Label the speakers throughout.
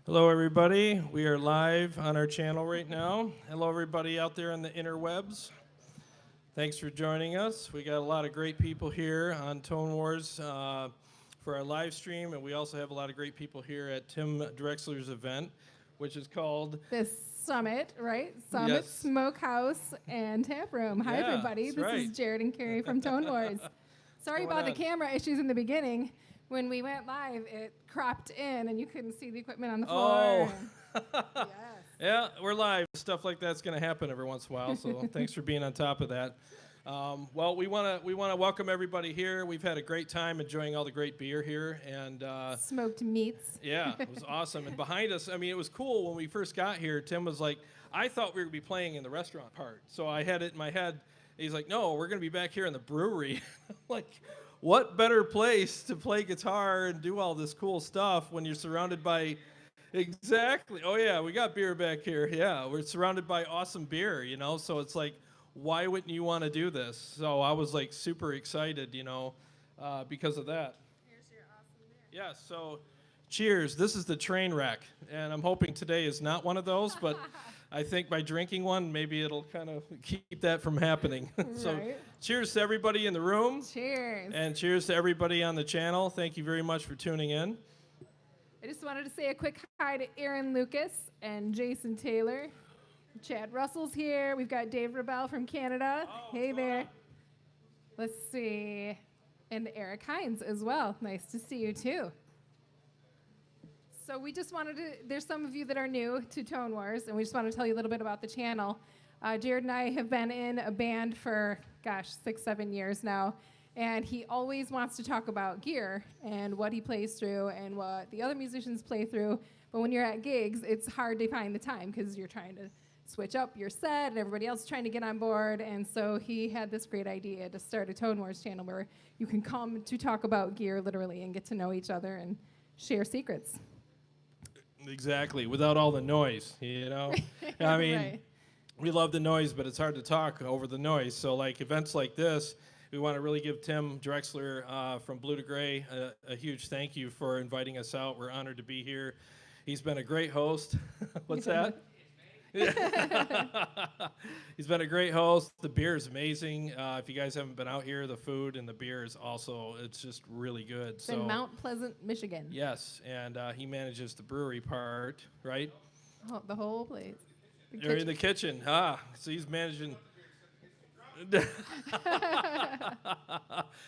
Speaker 1: Hello, everybody. We are live on our channel right now. Hello, everybody out there on the interwebs. Thanks for joining us. We got a lot of great people here on Tone Wars for our live stream, and we also have a lot of great people here at Tim Drexler's event, which is called
Speaker 2: This summit, right? Summit,
Speaker 1: Yes.
Speaker 2: Smokehouse, and Tap Room. Hi,
Speaker 1: Yeah,
Speaker 2: everybody.
Speaker 1: that's
Speaker 2: This
Speaker 1: right.
Speaker 2: is Jared and Carrie from Tone Wars. Sorry
Speaker 1: going
Speaker 2: about the
Speaker 1: on?
Speaker 2: camera issues in the beginning. When we went live, it cropped in and you couldn't see the equipment on the
Speaker 1: Oh.
Speaker 2: floor. Yes.
Speaker 1: Yeah, we're live. Stuff like that's going to happen every once in a while, so thanks for being on top of that. Well, we want to welcome everybody here. We've had a great time enjoying all the great beer here, and
Speaker 2: Smoked meats.
Speaker 1: yeah, it was awesome. And behind us, I mean, it was cool when we first got here. Tim was like, I thought we were going to be playing in the restaurant part, so I had it in my head. He's like, no, we're going to be back here in the brewery. Like, what better place to play guitar and do all this cool stuff when you're surrounded by exactly. Oh yeah, we got beer back here. Yeah, we're surrounded by awesome beer, So it's like, why wouldn't you want to do this? So I was like super excited, because of that.
Speaker 2: Here's your awesome beer.
Speaker 1: Yeah. So, cheers. This is the train wreck, and I'm hoping today is not one of those, but I think by drinking one, maybe it'll kind of keep that from happening. So,
Speaker 2: Right.
Speaker 1: cheers to everybody in the room,
Speaker 2: Cheers.
Speaker 1: and cheers to everybody on the channel. Thank you very much for tuning in.
Speaker 2: I just wanted to say a quick hi to Aaron Lucas and Jason Taylor. Chad Russell's here. We've got Dave Rebel from Canada. Hey there. Let's see. And Eric Hines as well. Nice to see you too. So we just wanted to, there's some of you that are new to Tone Wars, and we just want to tell you a little bit about the channel. Jared and I have been in a band for, 6-7 years now, and he always wants to talk about gear and what he plays through and what the other musicians play through. But when you're at gigs, it's hard to find the time because you're trying to switch up your set and everybody else is trying to get on board. And so he had this great idea to start a Tone Wars channel where you can come to talk about gear literally and get to know each other and share secrets.
Speaker 1: Exactly, without all the noise, I mean,
Speaker 2: Right.
Speaker 1: we love the noise, but it's hard to talk over the noise. So, like events like this, we want to really give Tim Drexler from Blue to Gray a huge thank you for inviting us out. We're honored to be here. He's been a great host. What's that? He's been a great host. The beer is amazing. If you guys haven't been out here, the food and the beer is also, it's just really good.
Speaker 2: It's in Mount Pleasant, Michigan.
Speaker 1: Yes, and he manages the brewery part, right?
Speaker 2: Oh, the whole place.
Speaker 1: You're in the kitchen. So he's managing.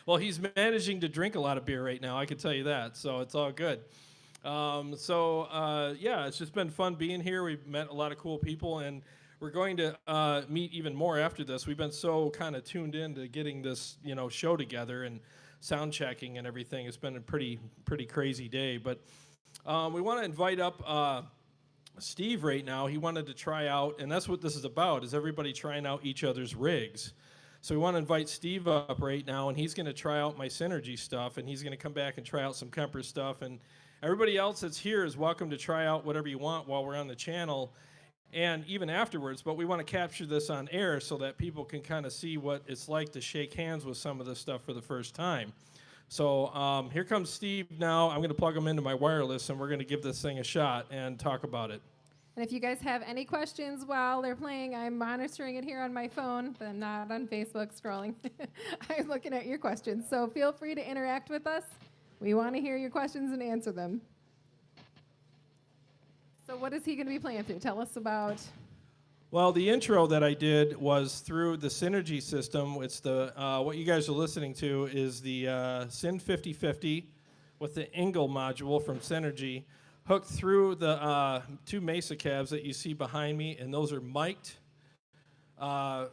Speaker 1: Well, he's managing to drink a lot of beer right now, I can tell you that, so it's all good. Yeah, it's just been fun being here. We've met a lot of cool people, and we're going to meet even more after this. We've been so kind of tuned in to getting this, show together and sound checking and everything. It's been a pretty crazy day, but we want to invite up Steve right now. He wanted to try out, and that's what this is about, is everybody trying out each other's rigs. So we want to invite Steve up right now, and he's going to try out my Synergy stuff, and he's going to come back and try out some Kemper stuff, and everybody else that's here is welcome to try out whatever you want while we're on the channel and even afterwards, but we want to capture this on air so that people can kind of see what it's like to shake hands with some of this stuff for the first time. So here comes Steve now. I'm going to plug him into my wireless, and we're going to give this thing a shot and talk about it.
Speaker 2: And if you guys have any questions while they're playing, I'm monitoring it here on my phone, but I'm not on Facebook scrolling. I'm looking at your questions. So feel free to interact with us. We want to hear your questions and answer them. So what is he going to be playing through? Tell us about...
Speaker 1: Well, the intro that I did was through the Synergy system. It's the what you guys are listening to is the Syn 5050 with the Engel module from Synergy hooked through the two Mesa cabs that you see behind me, and those are mic'd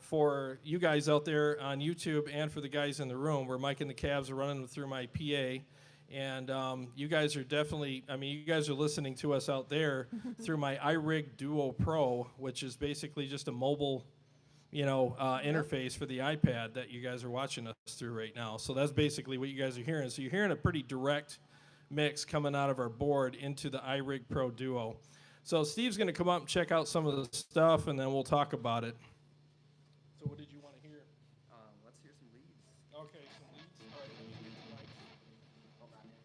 Speaker 1: for you guys out there on YouTube and for the guys in the room. We're micing the cabs, we're running them through my PA. And you guys are definitely, you guys are listening to us out there through my iRig Duo Pro, which is basically just a mobile, interface for the iPad that you guys are watching us through right now. So that's basically what you guys are hearing. So you're hearing a pretty direct mix coming out of our board into the iRig Pro Duo. So Steve's going to come up and check out some of the stuff, and then we'll talk about it. So what did you want to hear?
Speaker 3: Let's hear some leads.
Speaker 1: Okay, some leads. All right, let me get the mic.
Speaker 3: Hold on here.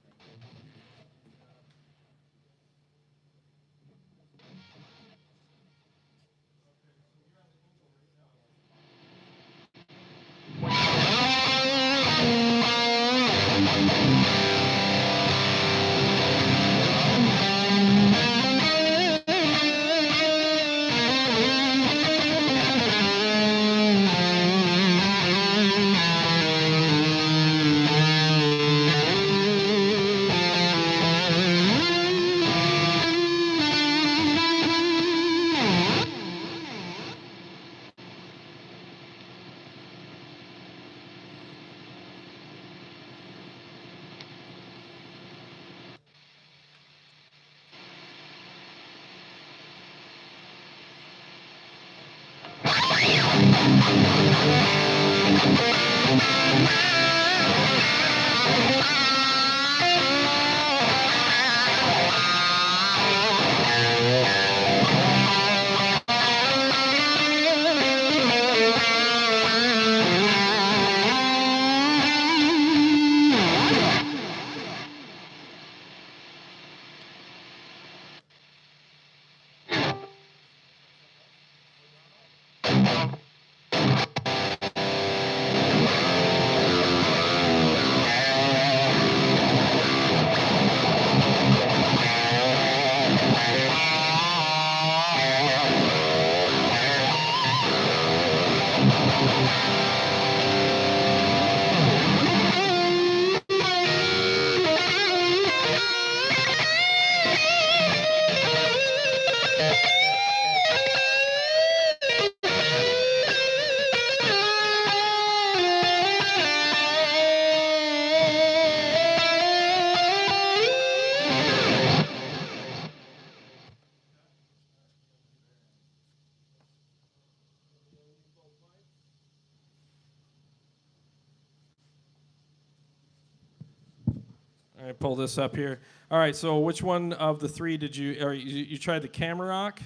Speaker 1: All right, pull this up here. All right, so which one of the three did you tried the Camerock,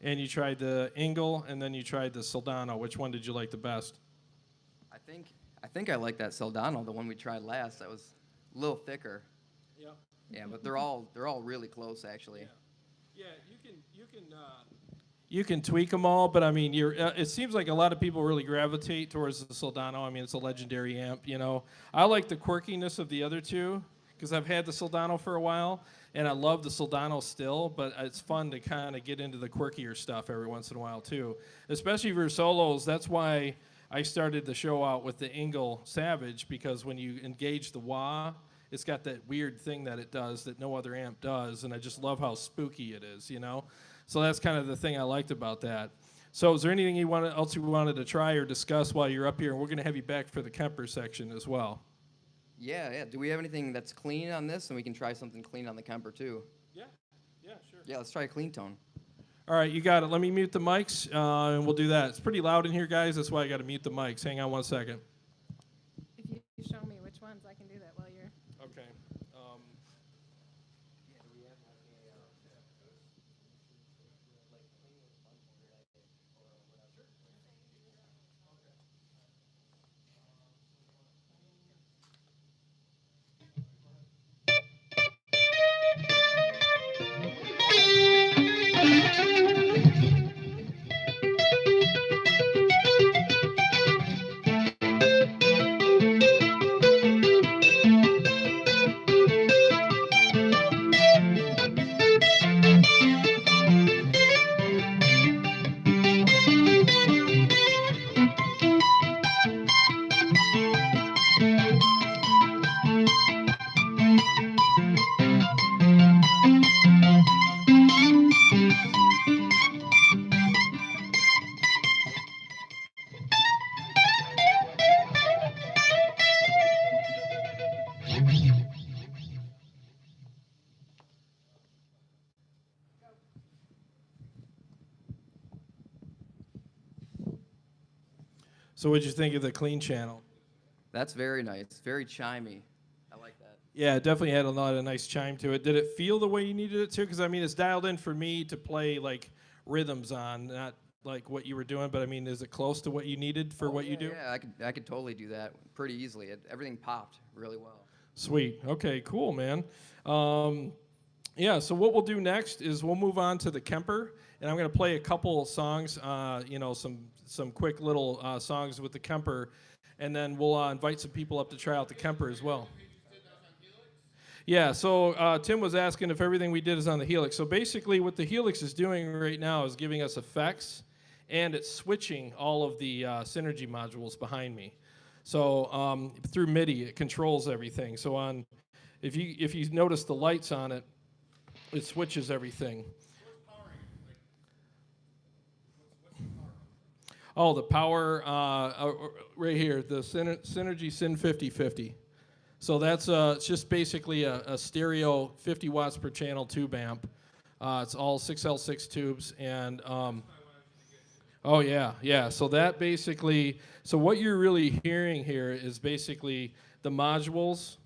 Speaker 1: and you tried the Ingle, and then you tried the Soldano. Which one did you like the best?
Speaker 3: I think I like that Soldano, the one we tried last. That was a little thicker.
Speaker 1: Yeah.
Speaker 3: Yeah, but they're all really close actually.
Speaker 1: Yeah, you can tweak them all, but I mean, it seems like a lot of people really gravitate towards the Soldano. I mean, it's a legendary amp, you know. I like the quirkiness of the other two because I've had the Soldano for a while, and I love the Soldano still, but it's fun to kind of get into the quirkier stuff every once in a while too, especially for solos. That's why I started the show out with the Ingle Savage, because when you engage the wah, it's got that weird thing that it does that no other amp does, and I just love how spooky it is, you know? So that's kind of the thing I liked about that. So is there anything else you wanted to try or discuss while you're up here? And we're going to have you back for the Kemper section as well.
Speaker 3: Yeah. Do we have anything that's clean on this, and we can try something clean on the Kemper too?
Speaker 1: Yeah, sure.
Speaker 3: Yeah, let's try a clean tone.
Speaker 1: All right, you got it. Let me mute the mics, and we'll do that. It's pretty loud in here, guys. That's why I got to mute the mics. Hang on one second.
Speaker 2: If you show me which ones, I can do that while you're.
Speaker 1: Okay. So what'd you think of the clean channel?
Speaker 3: That's very nice. Very chimey. I like that.
Speaker 1: Yeah, it definitely had a lot of nice chime to it. Did it feel the way you needed it to? Because, I mean, it's dialed in for me to play, like, rhythms on, not, like, what you were doing. But, I mean, is it close to what you needed for what you do?
Speaker 3: Yeah, I could totally do that pretty easily. Everything popped really well.
Speaker 1: Sweet. Okay, cool, man. Yeah, so what we'll do next is we'll move on to the Kemper, and I'm going to play a couple songs, some quick little songs with the Kemper, and then we'll invite some people up to try out the Kemper as well. Yeah, so Tim was asking if everything we did is on the Helix. So basically what the Helix is doing right now is giving us effects, and it's switching all of the Synergy modules behind me. So through MIDI, it controls everything. So if you notice the lights on it, it switches everything. Oh, the power right here, the Synergy Syn 5050. So that's it's just basically a stereo 50 watts per channel tube amp. It's all 6L6 tubes, and Oh yeah, yeah. So that basically, so what you're really hearing here is basically the modules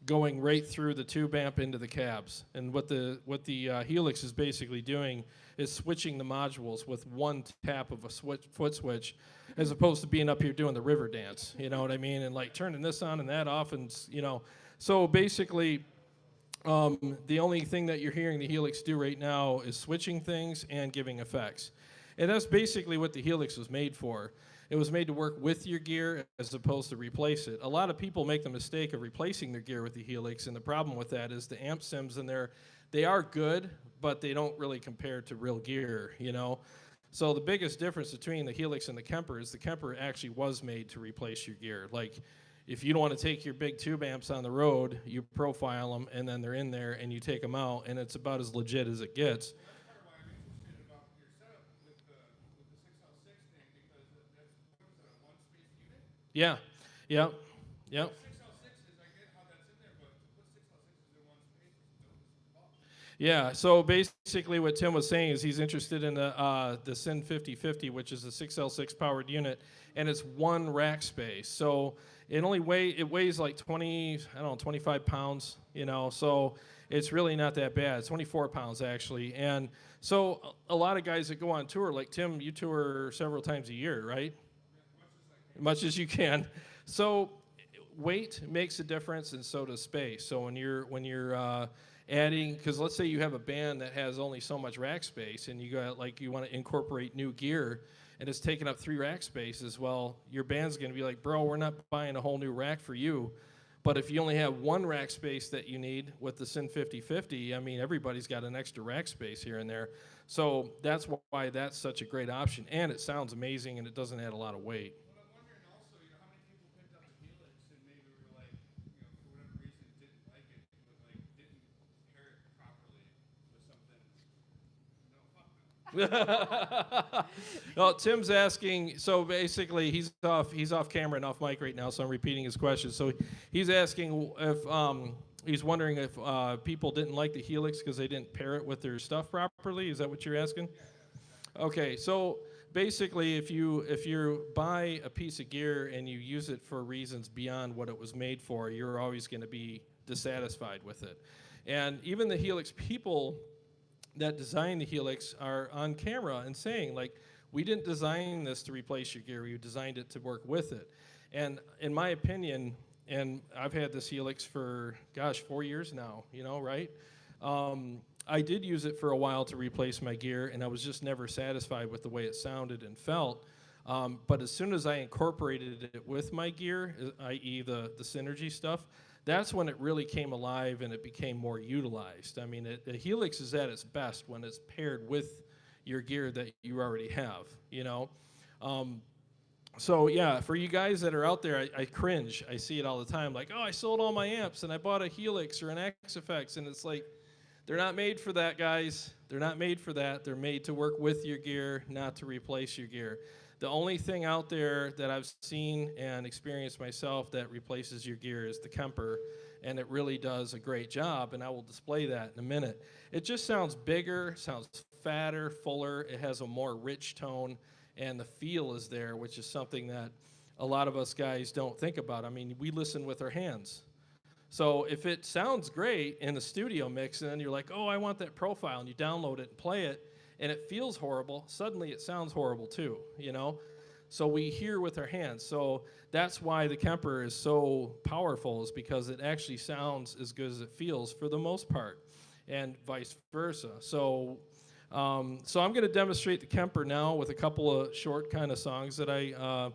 Speaker 1: going right through the tube amp into the cabs. And what the Helix is basically doing is switching the modules with one tap of a foot switch, as opposed to being up here doing the river dance. You know what I mean? And like turning this on and that off, and so basically. The only thing that you're hearing the Helix do right now is switching things and giving effects. And that's basically what the Helix was made for. It was made to work with your gear as opposed to replace it. A lot of people make the mistake of replacing their gear with the Helix, and the problem with that is the amp sims in there, they are good, but they don't really compare to real gear. So the biggest difference between the Helix and the Kemper is the Kemper actually was made to replace your gear. Like, if you don't want to take your big tube amps on the road, you profile them, and then they're in there, and you take them out, and it's about as legit as it gets. Yeah, yeah, yeah. Yeah, so basically what Tim was saying is he's interested in the Sin 5050, which is a 6L6 powered unit, and it's one rack space. So it weighs like 25 pounds, so it's really not that bad. It's 24 pounds actually. And so a lot of guys that go on tour, like Tim, you tour several times a year, right? Much as you can. So weight makes a difference, and so does space. So when you're adding, because let's say you have a band that has only so much rack space, and you want to incorporate new gear, and it's taking up 3 rack spaces. Well, your band's going to be like, bro, we're not buying a whole new rack for you. But if you only have 1 rack space that you need with the Sin 5050, I mean, everybody's got an extra rack space here and there. So that's why that's such a great option, and it sounds amazing, and it doesn't add a lot of weight. No, Tim's asking. So basically, he's off camera and off mic right now. So I'm repeating his question. So he's asking if he's wondering if people didn't like the Helix because they didn't pair it with their stuff properly. Is that what you're asking? Okay, so basically, if you buy a piece of gear and you use it for reasons beyond what it was made for, you're always going to be dissatisfied with it. And even the Helix people that design the Helix are on camera and saying, like, we didn't design this to replace your gear, we designed it to work with it. And in my opinion, and I've had this Helix for, 4 years now, right? I did use it for a while to replace my gear, and I was just never satisfied with the way it sounded and felt. But as soon as I incorporated it with my gear, i.e. the Synergy stuff, that's when it really came alive and it became more utilized. I mean, the Helix is at its best when it's paired with your gear that you already have. So yeah, for you guys that are out there, I cringe. I see it all the time. Like, oh, I sold all my amps and I bought a Helix or an XFX, and it's like, they're not made for that, guys. They're not made for that. They're made to work with your gear, not to replace your gear. The only thing out there that I've seen and experienced myself that replaces your gear is the Kemper, and it really does a great job, and I will display that in a minute. It just sounds bigger, sounds fatter, fuller. It has a more rich tone, and the feel is there, which is something that a lot of us guys don't think about. I mean, we listen with our hands. So if it sounds great in the studio mix, and then you're like, oh, I want that profile, and you download it and play it, and it feels horrible, suddenly it sounds horrible too, So we hear with our hands. So that's why the Kemper is so powerful, is because it actually sounds as good as it feels for the most part, and vice versa. So I'm going to demonstrate the Kemper now with a couple of short kind of songs that I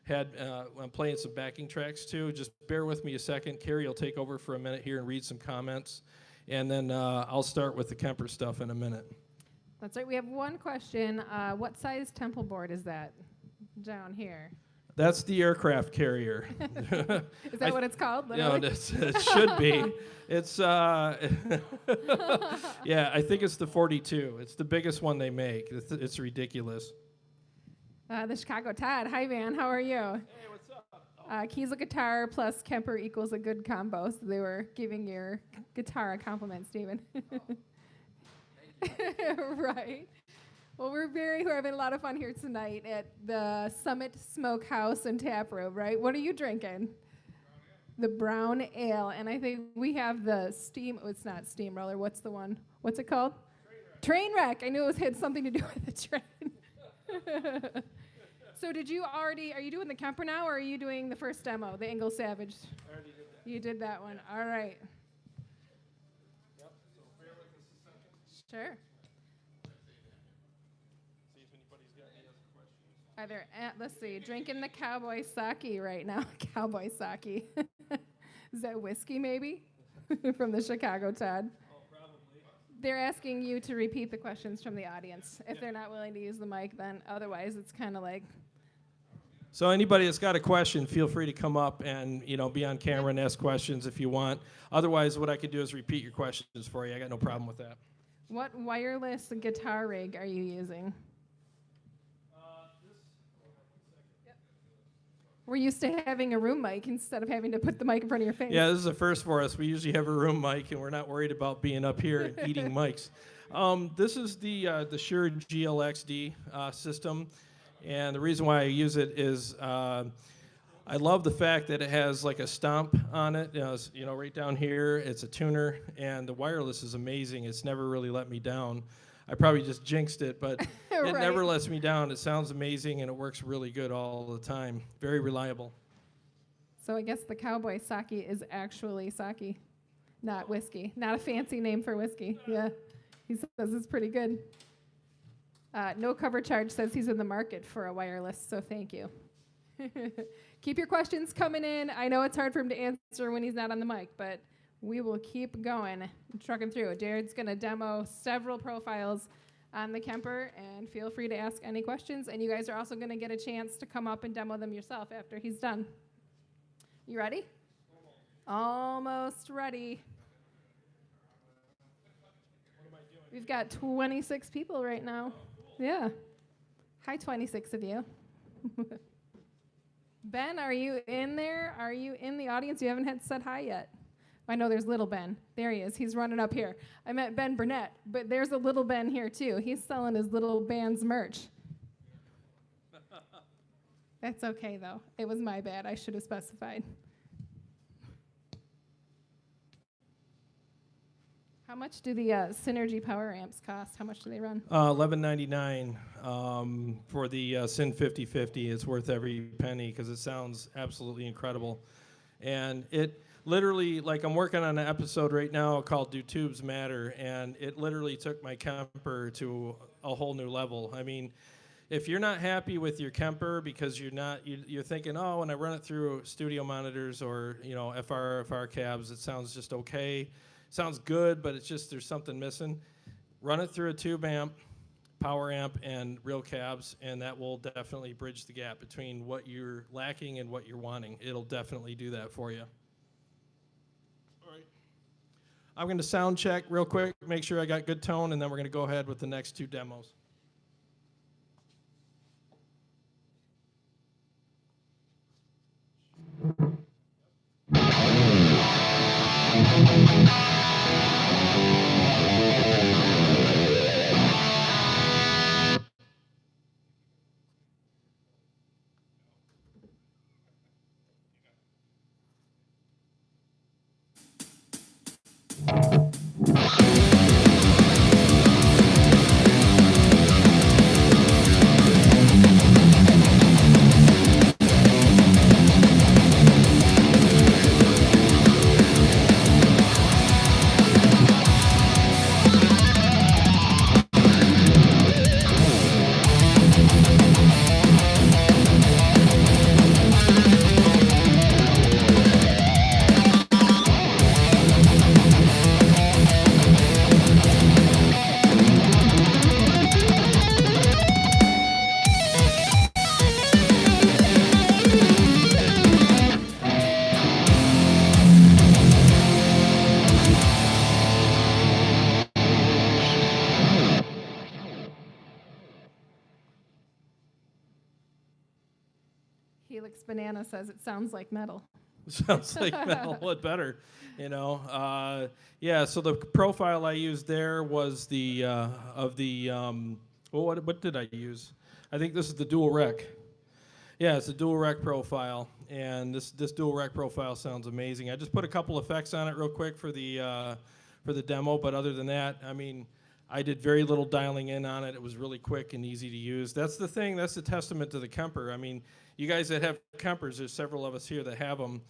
Speaker 1: I'm playing some backing tracks too. Just bear with me a second. Carrie will take over for a minute here and read some comments, and then I'll start with the Kemper stuff in a minute.
Speaker 2: That's right. We have one question. What size temple board is that down here?
Speaker 1: That's the aircraft carrier.
Speaker 2: Is that what it's called?
Speaker 1: No, it should be. It's yeah, I think it's the 42. It's the biggest one they make. It's ridiculous.
Speaker 2: The Chicago Todd. Hi, man. How are you?
Speaker 1: Hey, what's up?
Speaker 2: Keys of guitar plus Kemper equals a good combo. So they were giving your guitar a compliment, Stephen. Right. Well, we're having a lot of fun here tonight at the Summit Smokehouse and Tap Room, right? What are you drinking? The brown ale. And I think we have the it's not steamroller. What's the one? What's it called? Train wreck. I knew it had something to do with the train. So are you doing the Kemper now, or are you doing the first demo, the Ingle Savage?
Speaker 1: I already did that.
Speaker 2: You did that one. All right.
Speaker 1: Yep. So bear with us a second.
Speaker 2: Sure.
Speaker 1: See if anybody's got any other questions.
Speaker 2: Either let's see, drinking the cowboy sake right now. Cowboy sake. Is that whiskey maybe? From the Chicago Todd.
Speaker 1: Oh, probably.
Speaker 2: They're asking you to repeat the questions from the audience. If they're not willing to use the mic, then otherwise it's kind of like.
Speaker 1: So anybody that's got a question, feel free to come up and be on camera and ask questions if you want. Otherwise, what I could do is repeat your questions for you. I got no problem with that.
Speaker 2: What wireless guitar rig are you using? We're used to having a room mic instead of having to put the mic in front of your face.
Speaker 1: Yeah, this is a first for us. We usually have a room mic, and we're not worried about being up here and eating mics. This is the Shure GLXD system, and the reason why I use it is I love the fact that it has like a stomp on it. It's, right down here, it's a tuner, and the wireless is amazing. It's never really let me down. I probably just jinxed it, but it never lets me down. It sounds amazing, and it works really good all the time. Very reliable.
Speaker 2: So I guess the cowboy sake is actually sake, not whiskey. Not a fancy name for whiskey. Yeah, he says it's pretty good. No Cover Charge says he's in the market for a wireless, so thank you. Keep your questions coming in. I know it's hard for him to answer when he's not on the mic, but we will keep going, trucking through. Jared's going to demo several profiles on the Kemper, and feel free to ask any questions. And you guys are also going to get a chance to come up and demo them yourself after he's done. You ready? Almost ready. We've got 26 people right now. Yeah. Hi, 26 of you. Ben, are you in there? Are you in the audience? You haven't said hi yet. I know there's little Ben. There he is. He's running up here. I met Ben Burnett, but there's a little Ben here too. He's selling his little band's merch. That's okay though. It was my bad. I should have specified. How much do the Synergy power amps cost? How much do they run?
Speaker 1: $11.99 for the Syn 5050. It's worth every penny because it sounds absolutely incredible. And it literally, like I'm working on an episode right now called Do Tubes Matter, and it literally took my Kemper to a whole new level. I mean, if you're not happy with your Kemper because you're thinking, oh, when I run it through studio monitors or, FR cabs, it sounds just okay. Sounds good, but it's just there's something missing. Run it through a tube amp, power amp, and real cabs, and that will definitely bridge the gap between what you're lacking and what you're wanting. It'll definitely do that for you. All right. I'm going to sound check real quick, make sure I got good tone, and then we're going to go ahead with the next two demos.
Speaker 2: Helix Banana says it sounds like metal.
Speaker 1: Sounds like metal. What better, Yeah. So the profile I used there was the Well, what did I use? I think this is the dual rec. Yeah, it's a dual rec profile, and this dual rec profile sounds amazing. I just put a couple effects on it real quick for the demo, but other than that, I mean, I did very little dialing in on it. It was really quick and easy to use. That's the thing. That's the testament to the Kemper. I mean, you guys that have Kempers, there's several of us here that have them.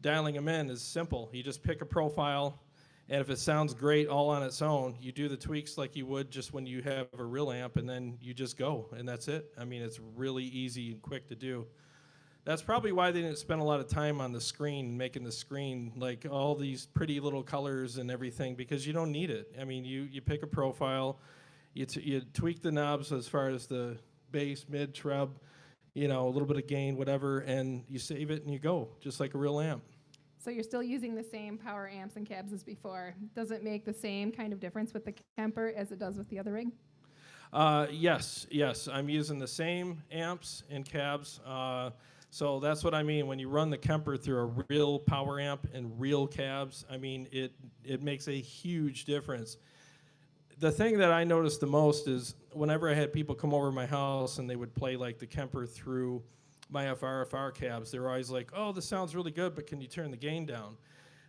Speaker 1: Dialing them in is simple. You just pick a profile, and if it sounds great all on its own, you do the tweaks like you would just when you have a real amp, and then you just go, and that's it. I mean, it's really easy and quick to do. That's probably why they didn't spend a lot of time on the screen, making the screen like all these pretty little colors and everything, because you don't need it. I mean, you pick a profile, you tweak the knobs as far as the bass, mid, treb, you know, a little bit of gain, whatever, and you save it and you go, just like a real amp.
Speaker 2: So you're still using the same power amps and cabs as before. Does it make the same kind of difference with the Kemper as it does with the other rig?
Speaker 1: Yes. I'm using the same amps and cabs. So that's what I mean when you run the Kemper through a real power amp and real cabs. I mean, it makes a huge difference. The thing that I noticed the most is whenever I had people come over to my house and they would play like the Kemper through my FR cabs, they were always like, "Oh, this sounds really good, but can you turn the gain down?"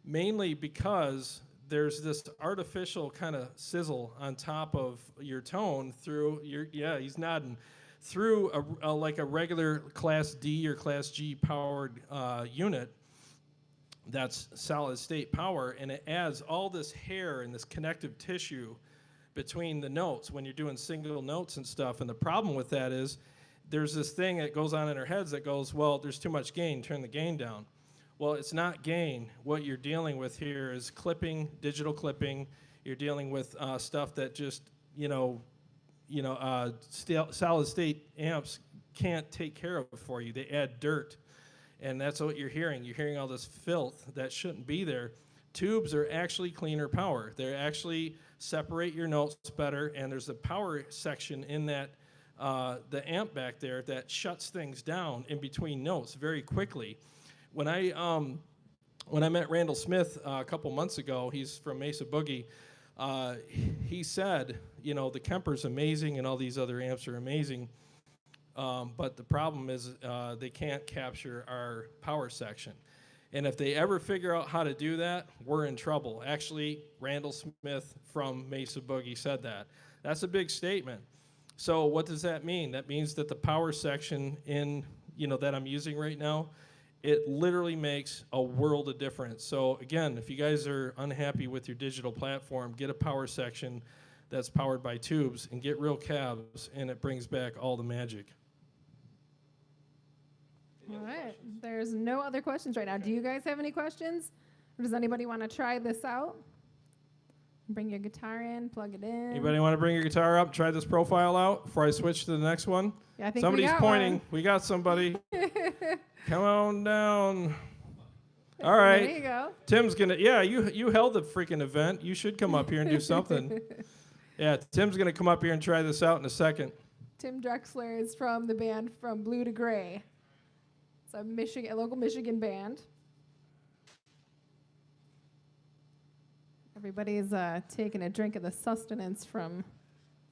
Speaker 1: Mainly because there's this artificial kind of sizzle on top of your tone through your, yeah, he's nodding, through like a regular Class D or Class G powered unit that's solid state power, and it adds all this hair and this connective tissue between the notes when you're doing single notes and stuff. And the problem with that is there's this thing that goes on in our heads that goes, well, there's too much gain, turn the gain down. Well, it's not gain. What you're dealing with here is clipping, digital clipping. You're dealing with stuff that just, solid state amps can't take care of for you. They add dirt, and that's what you're hearing. You're hearing all this filth that shouldn't be there. Tubes are actually cleaner power. They actually separate your notes better, and there's a power section in that the amp back there that shuts things down in between notes very quickly. When I met Randall Smith a couple months ago, he's from Mesa Boogie. He said, the Kemper's amazing and all these other amps are amazing, but the problem is they can't capture our power section. And if they ever figure out how to do that, we're in trouble. Actually, Randall Smith from Mesa Boogie said that. That's a big statement. So what does that mean? That means that the power section that I'm using right now, it literally makes a world of difference. So again, if you guys are unhappy with your digital platform, get a power section that's powered by tubes and get real cabs, and it brings back all the magic.
Speaker 2: All right. There's no other questions right now. Do you guys have any questions? Or does anybody want to try this out? Bring your guitar in, plug it in.
Speaker 1: Anybody want to bring your guitar up, try this profile out before I switch to the next one?
Speaker 2: Yeah, I think
Speaker 1: somebody's
Speaker 2: we got
Speaker 1: pointing.
Speaker 2: One.
Speaker 1: We got somebody. Come on down. All right.
Speaker 2: There you go.
Speaker 1: Tim's gonna. Yeah, you held the freaking event. You should come up here and do something. Yeah, Tim's gonna come up here and try this out in a second.
Speaker 2: Tim Drexler is from the band From Blue to Gray. It's a local Michigan band. Everybody's taking a drink of the sustenance from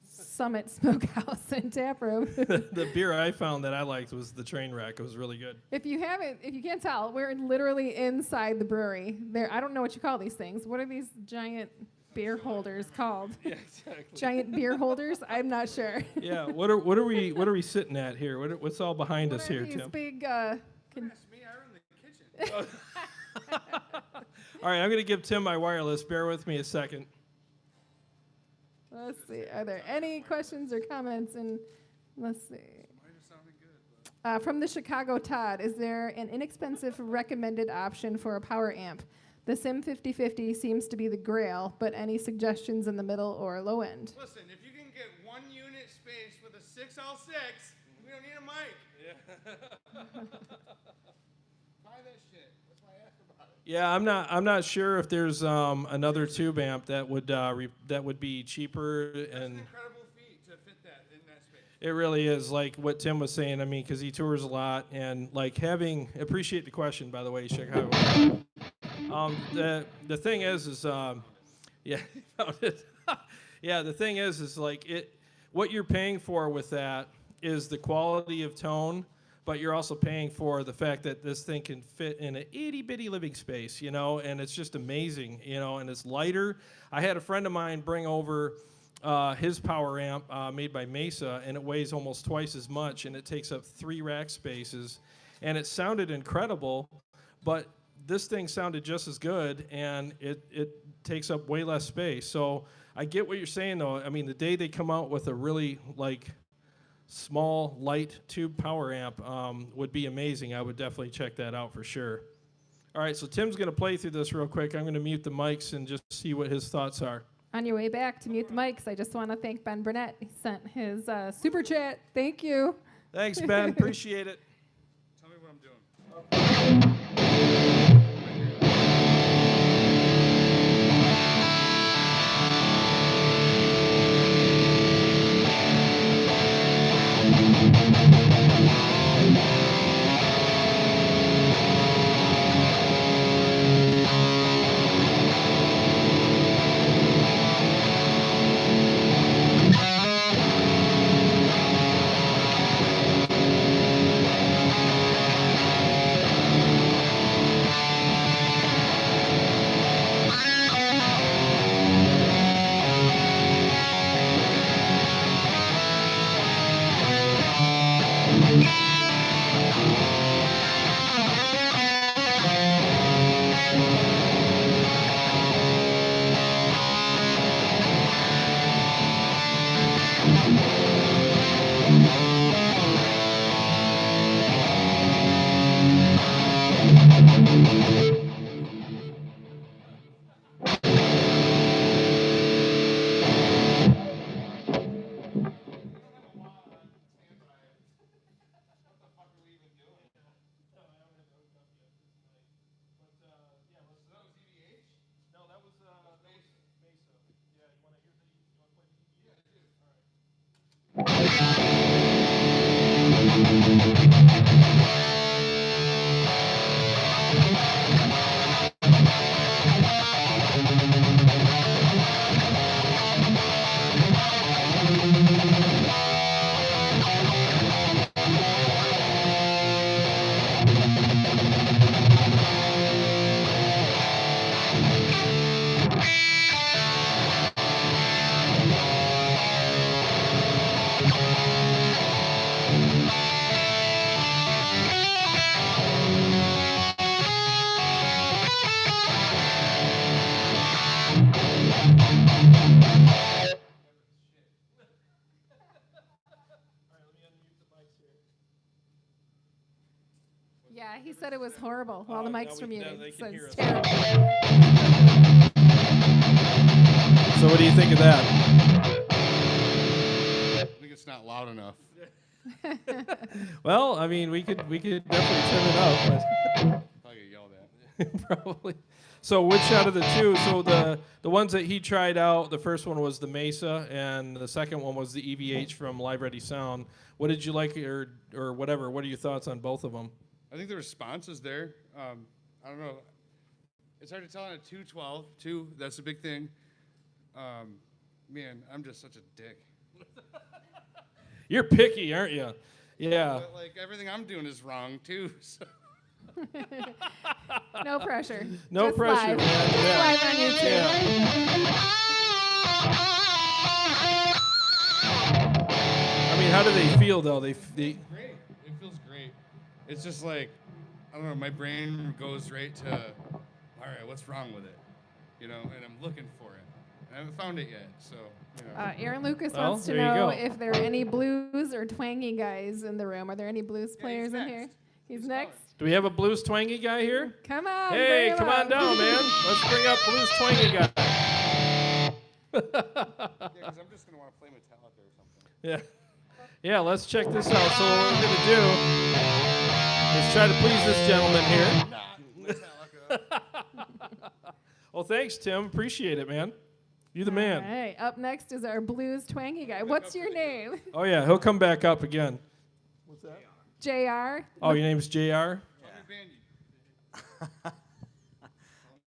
Speaker 2: Summit Smokehouse and Taproom.
Speaker 1: The beer I found that I liked was the Trainwreck. It was really good.
Speaker 2: If you can't tell, we're literally inside the brewery. I don't know what you call these things. What are these giant beer holders called?
Speaker 1: Yeah, exactly.
Speaker 2: Giant beer holders? I'm not sure.
Speaker 1: Yeah. What are we sitting at here? What's all behind us here,
Speaker 2: these
Speaker 1: Tim?
Speaker 2: big.
Speaker 4: That's me. I run the kitchen.
Speaker 1: All right, I'm gonna give Tim my wireless. Bear with me a second.
Speaker 2: Let's see. Are there any questions or comments? And let's see.
Speaker 4: Might have sounded good.
Speaker 2: From the Chicago Todd, is there an inexpensive recommended option for a power amp? The Sim 5050 seems to be the grail, but any suggestions in the middle or low end?
Speaker 4: Listen, if you can get 1 unit space with a 6L6, we don't need a mic. Yeah. Buy that shit. That's why I asked about it.
Speaker 1: Yeah, I'm not sure if there's another tube amp that would be cheaper.
Speaker 4: That's
Speaker 1: And
Speaker 4: an incredible feat to fit that in that space.
Speaker 1: it really is, like what Tim was saying. I mean, because he tours a lot, and like appreciate the question, by the way, Chicago. The thing is yeah, he found it. Yeah, the thing is like it. what you're paying for with that is the quality of tone, but you're also paying for the fact that this thing can fit in an itty-bitty living space, you know, and it's just amazing, you know, and it's lighter. I had a friend of mine bring over his power amp made by Mesa, and it weighs almost twice as much, and it takes up 3 rack spaces, and it sounded incredible, but this thing sounded just as good, and it takes up way less space. So I get what you're saying, though. I mean, the day they come out with a really, like, small, light tube power amp would be amazing. I would definitely check that out for sure. All right, so Tim's going to play through this real quick. I'm going to mute the mics and just see what his thoughts are.
Speaker 2: On your way back to mute the mics, I just want to thank Ben Burnett. He sent his super chat. Thank you.
Speaker 1: Thanks, Ben. Appreciate it.
Speaker 4: Tell me what I'm doing.
Speaker 2: Yeah, he said it was horrible while the
Speaker 1: now
Speaker 2: mics were
Speaker 1: we- now
Speaker 2: muted.
Speaker 1: they
Speaker 2: So
Speaker 1: can hear
Speaker 2: it's
Speaker 1: us.
Speaker 2: terrible.
Speaker 1: So what do you think of that?
Speaker 4: I think it's not loud enough.
Speaker 1: Well, I mean, we could definitely turn it up,
Speaker 4: Probably get yelled at.
Speaker 1: but probably. So which out of the two? So the ones that he tried out, the first one was the Mesa, and the second one was the EVH from Live Ready Sound. What did you like, or whatever? What are your thoughts on both of them?
Speaker 4: I think the response is there. I don't know. It's hard to tell on a 212, too. That's a big thing. Man, I'm just such a dick.
Speaker 1: You're picky, aren't you? Yeah.
Speaker 4: But, like, everything I'm doing is wrong, too. So.
Speaker 2: No pressure.
Speaker 1: No
Speaker 2: Just
Speaker 1: pressure,
Speaker 2: live.
Speaker 1: man.
Speaker 2: Just
Speaker 1: Yeah.
Speaker 2: live on YouTube.
Speaker 1: I mean, how do they feel, though? They
Speaker 4: Great. It feels great. It's just like, I don't know, my brain goes right to, all right, what's wrong with it? You know, and I'm looking for it. I haven't found it yet, so, you know.
Speaker 2: Aaron Lucas
Speaker 1: Well,
Speaker 2: wants to
Speaker 1: there you
Speaker 2: know
Speaker 1: go.
Speaker 2: if there are any blues or twangy guys in the room. Are there any blues players in
Speaker 4: next.
Speaker 2: here? He's
Speaker 4: He's
Speaker 2: next.
Speaker 1: Do we have a blues twangy guy here?
Speaker 2: Come on.
Speaker 1: Hey,
Speaker 2: bring him
Speaker 1: come
Speaker 2: up.
Speaker 1: on down, man. Let's bring up blues twangy guy.
Speaker 4: Yeah, because I'm just going to want to play Metallica or something.
Speaker 1: Yeah. Yeah, let's check this out. So what we're going to do is try to please this gentleman here.
Speaker 4: Not Metallica.
Speaker 1: Well, thanks, Tim. Appreciate it, man. You the man.
Speaker 2: All right. Up next is our blues twangy guy. What's your name?
Speaker 1: Oh, yeah, he'll come back up again.
Speaker 2: JR.
Speaker 1: Oh, your name's JR?
Speaker 4: Tell me your band you-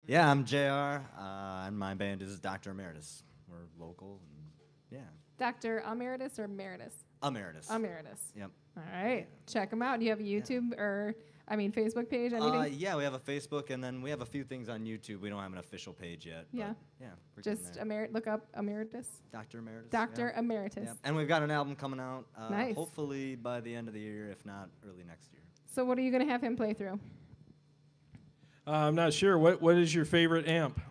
Speaker 5: Yeah, I'm JR, and my band is Dr. Emeritus. We're local, and yeah.
Speaker 2: Dr. Emeritus or Emeritus?
Speaker 5: Emeritus.
Speaker 2: Emeritus.
Speaker 5: Yep.
Speaker 2: All right. Check him out. Do you have a YouTube Facebook page? Anything?
Speaker 5: Yeah, we have a Facebook, and then we have a few things on YouTube. We don't have an official page yet.
Speaker 2: Yeah.
Speaker 5: Yeah. We're getting
Speaker 2: Just
Speaker 5: there.
Speaker 2: look up Emeritus.
Speaker 5: Dr. Emeritus.
Speaker 2: Dr.
Speaker 5: Yeah.
Speaker 2: Emeritus.
Speaker 5: Yeah. And we've got an album coming out.
Speaker 2: Nice.
Speaker 5: Hopefully by the end of the year, if not early next year.
Speaker 2: So what are you going to have him play through?
Speaker 1: I'm not sure. What is your favorite amp?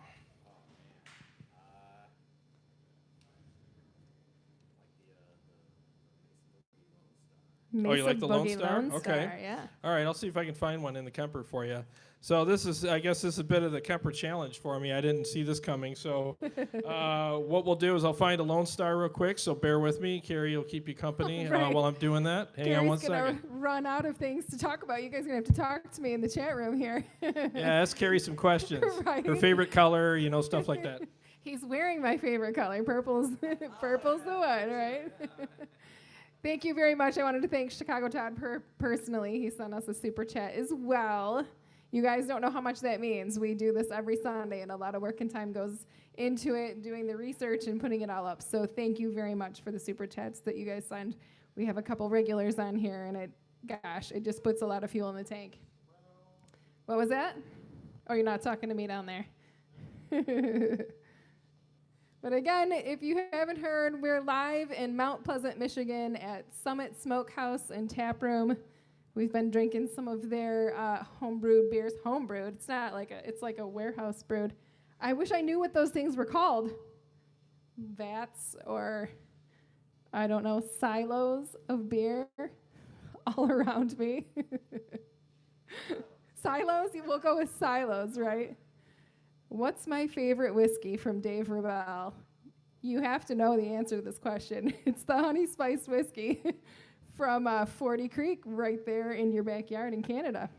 Speaker 1: Oh, you like the Lone Star? Okay.
Speaker 2: Yeah.
Speaker 1: All right, I'll see if I can find one in the Kemper for you. So I guess this is a bit of the Kemper challenge for me. I didn't see this coming. So what we'll do is I'll find a Lone Star real quick. So bear with me. Carrie will keep you company
Speaker 2: Right.
Speaker 1: while I'm doing that. Hang on one
Speaker 2: Gary's
Speaker 1: second.
Speaker 2: gonna run out of things to talk about. You guys are gonna have to talk to me in the chat room here.
Speaker 1: Yeah, ask Carrie some questions.
Speaker 2: Right.
Speaker 1: Her favorite color, stuff like that.
Speaker 2: He's wearing my favorite color. Purple's purple's the one, right? Thank you very much. I wanted to thank Chicago Todd personally. He sent us a super chat as well. You guys don't know how much that means. We do this every Sunday, and a lot of work and time goes into it, doing the research and putting it all up. So thank you very much for the super chats that you guys send. We have a couple regulars on here, and it just puts a lot of fuel in the tank. What was that? Oh, you're not talking to me down there. But again, if you haven't heard, we're live in Mount Pleasant, Michigan at Summit Smokehouse and Tap Room. We've been drinking some of their homebrewed beers. Homebrewed, it's like a warehouse brewed. I wish I knew what those things were called. Vats or, I don't know, silos of beer all around me. Silos? We'll go with silos, right? What's my favorite whiskey from Dave Rebel? You have to know the answer to this question. It's the Honey Spice Whiskey from 40 Creek right there in your backyard in Canada.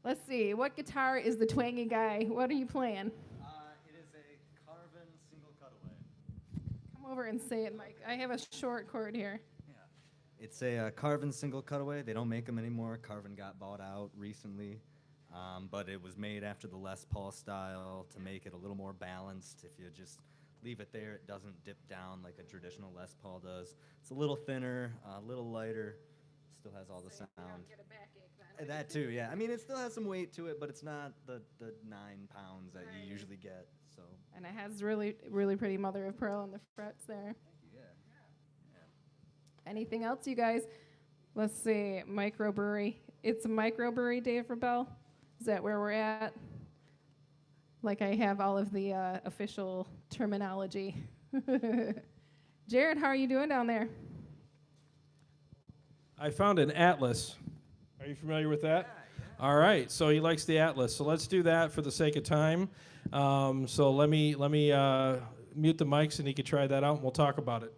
Speaker 2: Let's see. What guitar is the twangy guy? What are you playing?
Speaker 5: It is a Carvin single cutaway.
Speaker 2: Come over and say it, Mike. I have a short cord here.
Speaker 5: Yeah. It's a Carvin single cutaway. They don't make them anymore. Carvin got bought out recently. But it was made after the Les Paul style to make it a little more balanced. If you just leave it there, it doesn't dip down like a traditional Les Paul does. It's a little thinner, a little lighter, still has all the sound.
Speaker 2: Get a backache then.
Speaker 5: That too, yeah. I mean, it still has some weight to it, but it's not the 9 pounds that you usually get. So.
Speaker 2: And it has really, really pretty mother of pearl on the frets there.
Speaker 5: Yeah.
Speaker 2: Anything else, you guys? Let's see. Microbrewery. It's a microbrewery, Dave Rebel. Is that where we're at? Like I have all of the official terminology. Jared, how are you doing down there?
Speaker 1: I found an Atlas. Are you familiar with that? Yeah. All right, so he likes the Atlas. So let's do that for the sake of time. So let me mute the mics and he can try that out and we'll talk about it.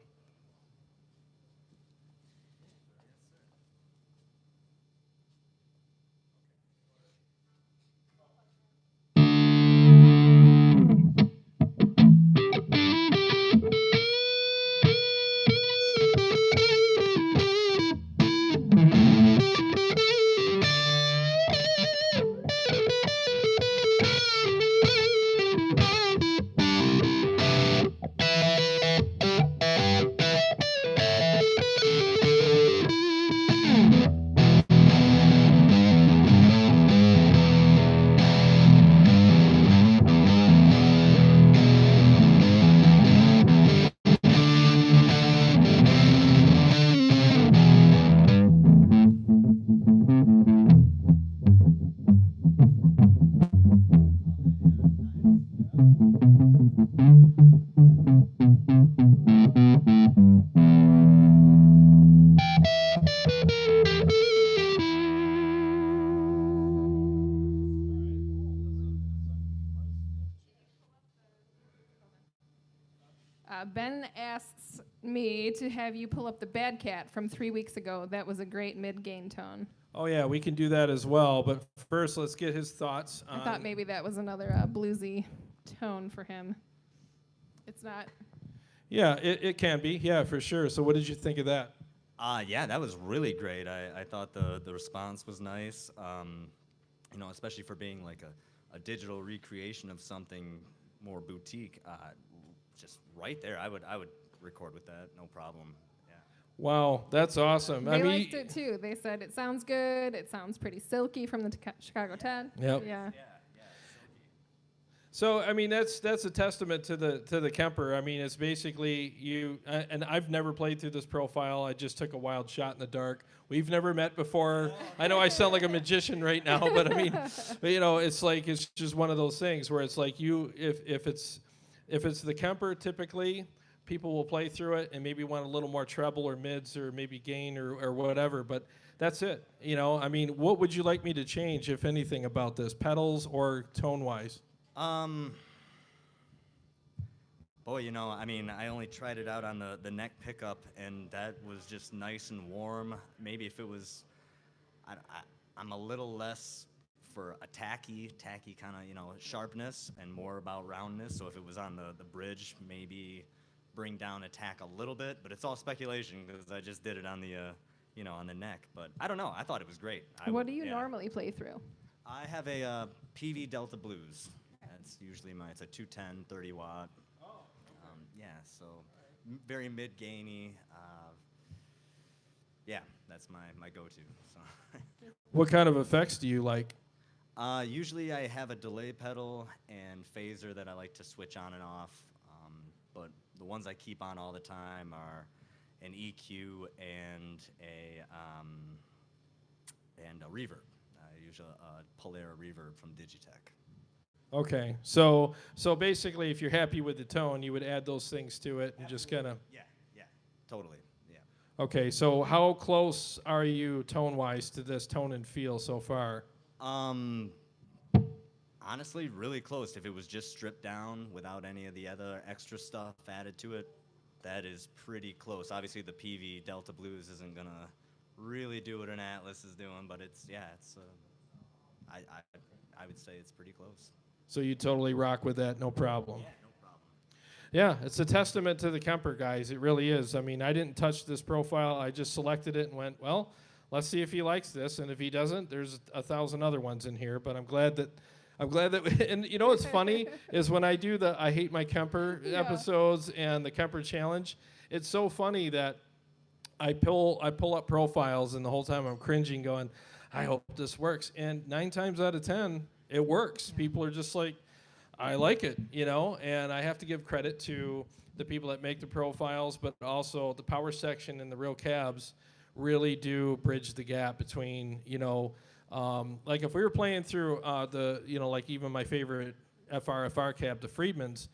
Speaker 2: Ben asks me to have you pull up the Bad Cat from 3 weeks ago. That was a great mid-gain tone.
Speaker 1: Oh, yeah, we can do that as well. But first, let's get his thoughts.
Speaker 2: I thought maybe that was another bluesy tone for him. It's not.
Speaker 1: Yeah, it can be. Yeah, for sure. So what did you think of that?
Speaker 5: Yeah, that was really great. I thought the response was nice, especially for being like a digital recreation of something more boutique. Just right there, I would record with that, no problem. Yeah.
Speaker 1: Wow, that's awesome.
Speaker 2: They
Speaker 1: I mean,
Speaker 2: liked it too. They said it sounds good. It sounds pretty silky from the Chicago 10.
Speaker 1: Yep.
Speaker 2: Yeah.
Speaker 1: so I mean that's a testament to the Kemper. I mean, it's basically you and I've never played through this profile. I just took a wild shot in the dark. We've never met before. I know I sound like a magician right now, but I mean, but, it's like it's just one of those things where it's like if it's the Kemper, typically people will play through it and maybe want a little more treble or mids or maybe gain or whatever, but that's it. I mean, what would you like me to change, if anything, about this, pedals or tone-wise?
Speaker 5: Boy, I mean, I only tried it out on the neck pickup, and that was just nice and warm. Maybe if it was, I'm a little less for a tacky kind of, sharpness and more about roundness. So if it was on the bridge, maybe bring down attack a little bit, but it's all speculation because I just did it on the, on the neck. But I don't know. I thought it was great.
Speaker 2: What do you normally play through?
Speaker 5: I have a PV Delta Blues. That's usually it's a 210, 30 watt. Yeah, so very mid-gainy. Yeah, that's my go-to. So.
Speaker 1: What kind of effects do you like?
Speaker 5: Usually I have a delay pedal and phaser that I like to switch on and off. But the ones I keep on all the time are an EQ and a reverb. Usually a Polera reverb from Digitech.
Speaker 1: Okay, so basically, if you're happy with the tone, you would add those things to it and just kind of.
Speaker 5: Yeah, totally. Yeah.
Speaker 1: Okay, so how close are you tone-wise to this tone and feel so far?
Speaker 5: Honestly, really close. If it was just stripped down without any of the other extra stuff added to it, that is pretty close. Obviously, the PV Delta Blues isn't gonna really do what an Atlas is doing, but it's. I would say it's pretty close.
Speaker 1: So you totally rock with that, no problem.
Speaker 5: Yeah, no problem.
Speaker 1: Yeah, it's a testament to the Kemper guys. It really is. I mean, I didn't touch this profile. I just selected it and went, well, let's see if he likes this. And if he doesn't, there's 1,000 other ones in here. But I'm glad that. And what's funny is when I do the I Hate My Kemper episodes and the Kemper Challenge, it's so funny that I pull up profiles and the whole time I'm cringing, going, I hope this works. And 9 times out of 10. It works. People are just like, I like it, and I have to give credit to the people that make the profiles, but also the power section and the real cabs really do bridge the gap between, like if we were playing through like even my favorite FR cab, the Friedman's,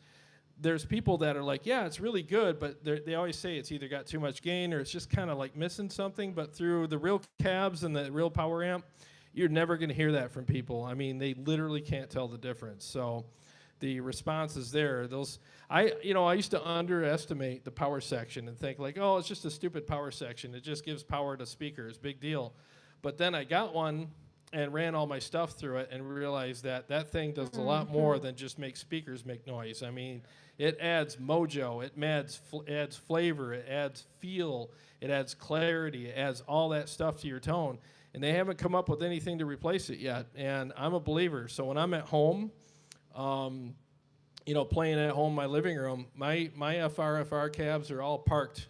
Speaker 1: there's people that are like, yeah, it's really good, but they always say it's either got too much gain or it's just kind of like missing something, but through the real cabs and the real power amp, you're never going to hear that from people. I mean, they literally can't tell the difference. So the response is there. I used to underestimate the power section and think like, oh, it's just a stupid power section. It just gives power to speakers, big deal. But then I got one and ran all my stuff through it and realized that thing does a lot more than just make speakers make noise. I mean, it adds mojo, it adds flavor, it adds feel, it adds clarity, it adds all that stuff to your tone. And they haven't come up with anything to replace it yet. And I'm a believer. So when I'm at home, playing at home in my living room, my FR cabs are all parked.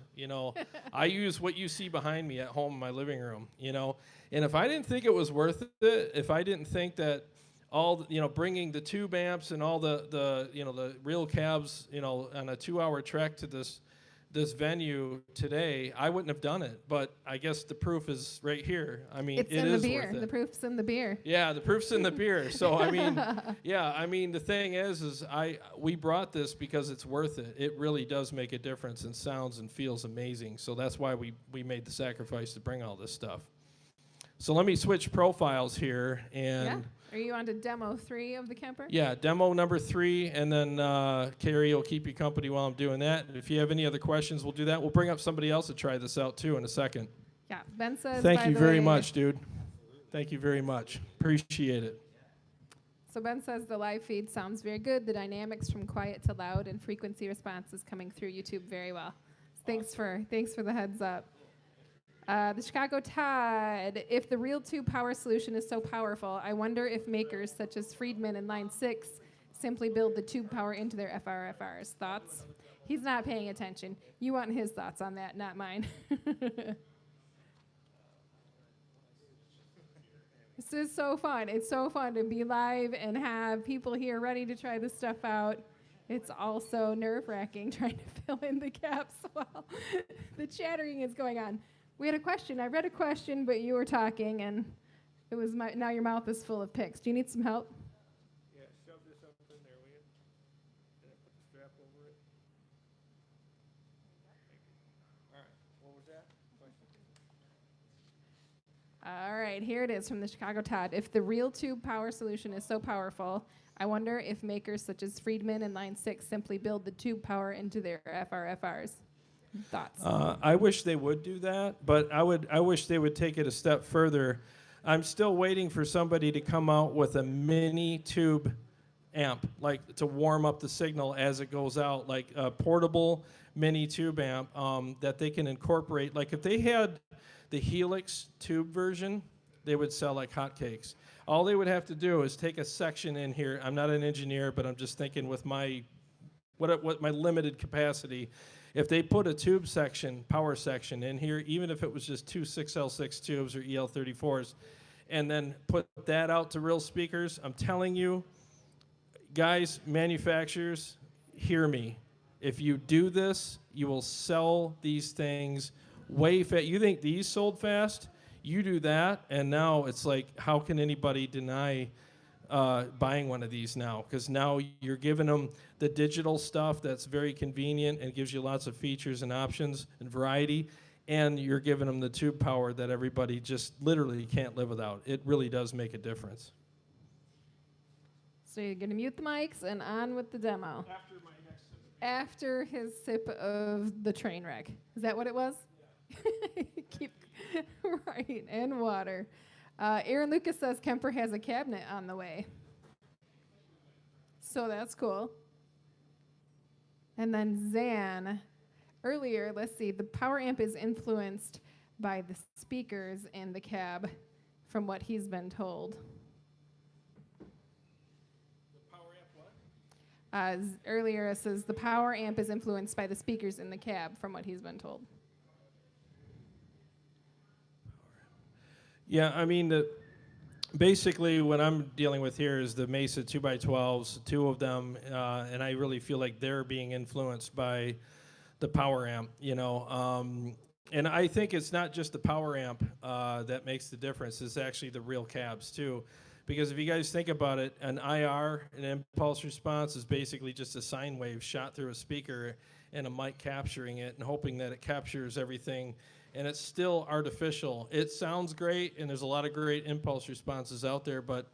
Speaker 1: I use what you see behind me at home in my living room. And if I didn't think it was worth it, if I didn't think that all bringing the tube amps and all the real cabs, on a 2-hour trek to this venue today, I wouldn't have done it. But I guess the proof is right here. I mean,
Speaker 2: it's
Speaker 1: it
Speaker 2: in
Speaker 1: is
Speaker 2: the beer.
Speaker 1: worth it.
Speaker 2: The proof's in the beer.
Speaker 1: Yeah, the proof's in the beer. So I mean, the thing is we brought this because it's worth it. It really does make a difference and sounds and feels amazing. So that's why we made the sacrifice to bring all this stuff. So let me switch profiles here and.
Speaker 2: Yeah. Are you on to demo 3 of the Kemper?
Speaker 1: Yeah, demo number 3, and then Carrie will keep you company while I'm doing that. And if you have any other questions, we'll do that. We'll bring up somebody else to try this out, too, in a second.
Speaker 2: Yeah, Ben says,
Speaker 1: Thank you very much, dude. Thank you very much. Appreciate it.
Speaker 2: So Ben says the live feed sounds very good. The dynamics from quiet to loud and frequency response is coming through YouTube very well. Thanks for the heads up. The Chicago Todd, if the Real 2 power solution is so powerful, I wonder if makers such as Friedman and Line 6 simply build the tube power into their FRFRs. Thoughts? He's not paying attention. You want his thoughts on that, not mine. This is so fun. It's so fun to be live and have people here ready to try this stuff out. It's also nerve-wracking trying to fill in the gaps while the chattering is going on. We had a question. I read a question, but you were talking, and it was now your mouth is full of picks. Do you need some help?
Speaker 1: Yeah, shove this up in there, will you? And then put the strap over it. All right. What was that?
Speaker 2: All right, here it is from the Chicago Todd. If the real tube power solution is so powerful, I wonder if makers such as Friedman and Line 6 simply build the tube power into their FRFRs. Thoughts?
Speaker 1: I wish they would do that, but I wish they would take it a step further. I'm still waiting for somebody to come out with a mini tube amp, like to warm up the signal as it goes out, like a portable mini tube amp that they can incorporate. Like if they had the Helix tube version, they would sell like hotcakes. All they would have to do is take a section in here. I'm not an engineer, but I'm just thinking with my what my limited capacity. If they put a tube section, power section in here, even if it was just two 6L6 tubes or EL34s, and then put that out to real speakers, I'm telling you, guys, manufacturers, hear me. If you do this, you will sell these things way fast. You think these sold fast? You do that, and now it's like, how can anybody deny buying one of these now? Because now you're giving them the digital stuff that's very convenient and gives you lots of features and options and variety, and you're giving them the tube power that everybody just literally can't live without. It really does make a difference.
Speaker 2: So you're going to mute the mics and on with the demo.
Speaker 1: After my next sip.
Speaker 2: After his sip of the train wreck. Is that what it was? Yeah. Keep right, and water. Aaron Lucas says Kemper has a cabinet on the way. So that's cool. And then Zan, earlier, let's see, the power amp is influenced by the speakers in the cab from what he's been told.
Speaker 1: The power amp what?
Speaker 2: Earlier it says the power amp is influenced by the speakers in the cab from what he's been told.
Speaker 1: Yeah, I mean, basically what I'm dealing with here is the Mesa 2x12s, two of them, and I really feel like they're being influenced by the power amp, you know. And I think it's not just the power amp that makes the difference, it's actually the real cabs too. Because if you guys think about it, an IR, an impulse response, is basically just a sine wave shot through a speaker and a mic capturing it and hoping that it captures everything. And it's still artificial. It sounds great, and there's a lot of great impulse responses out there, but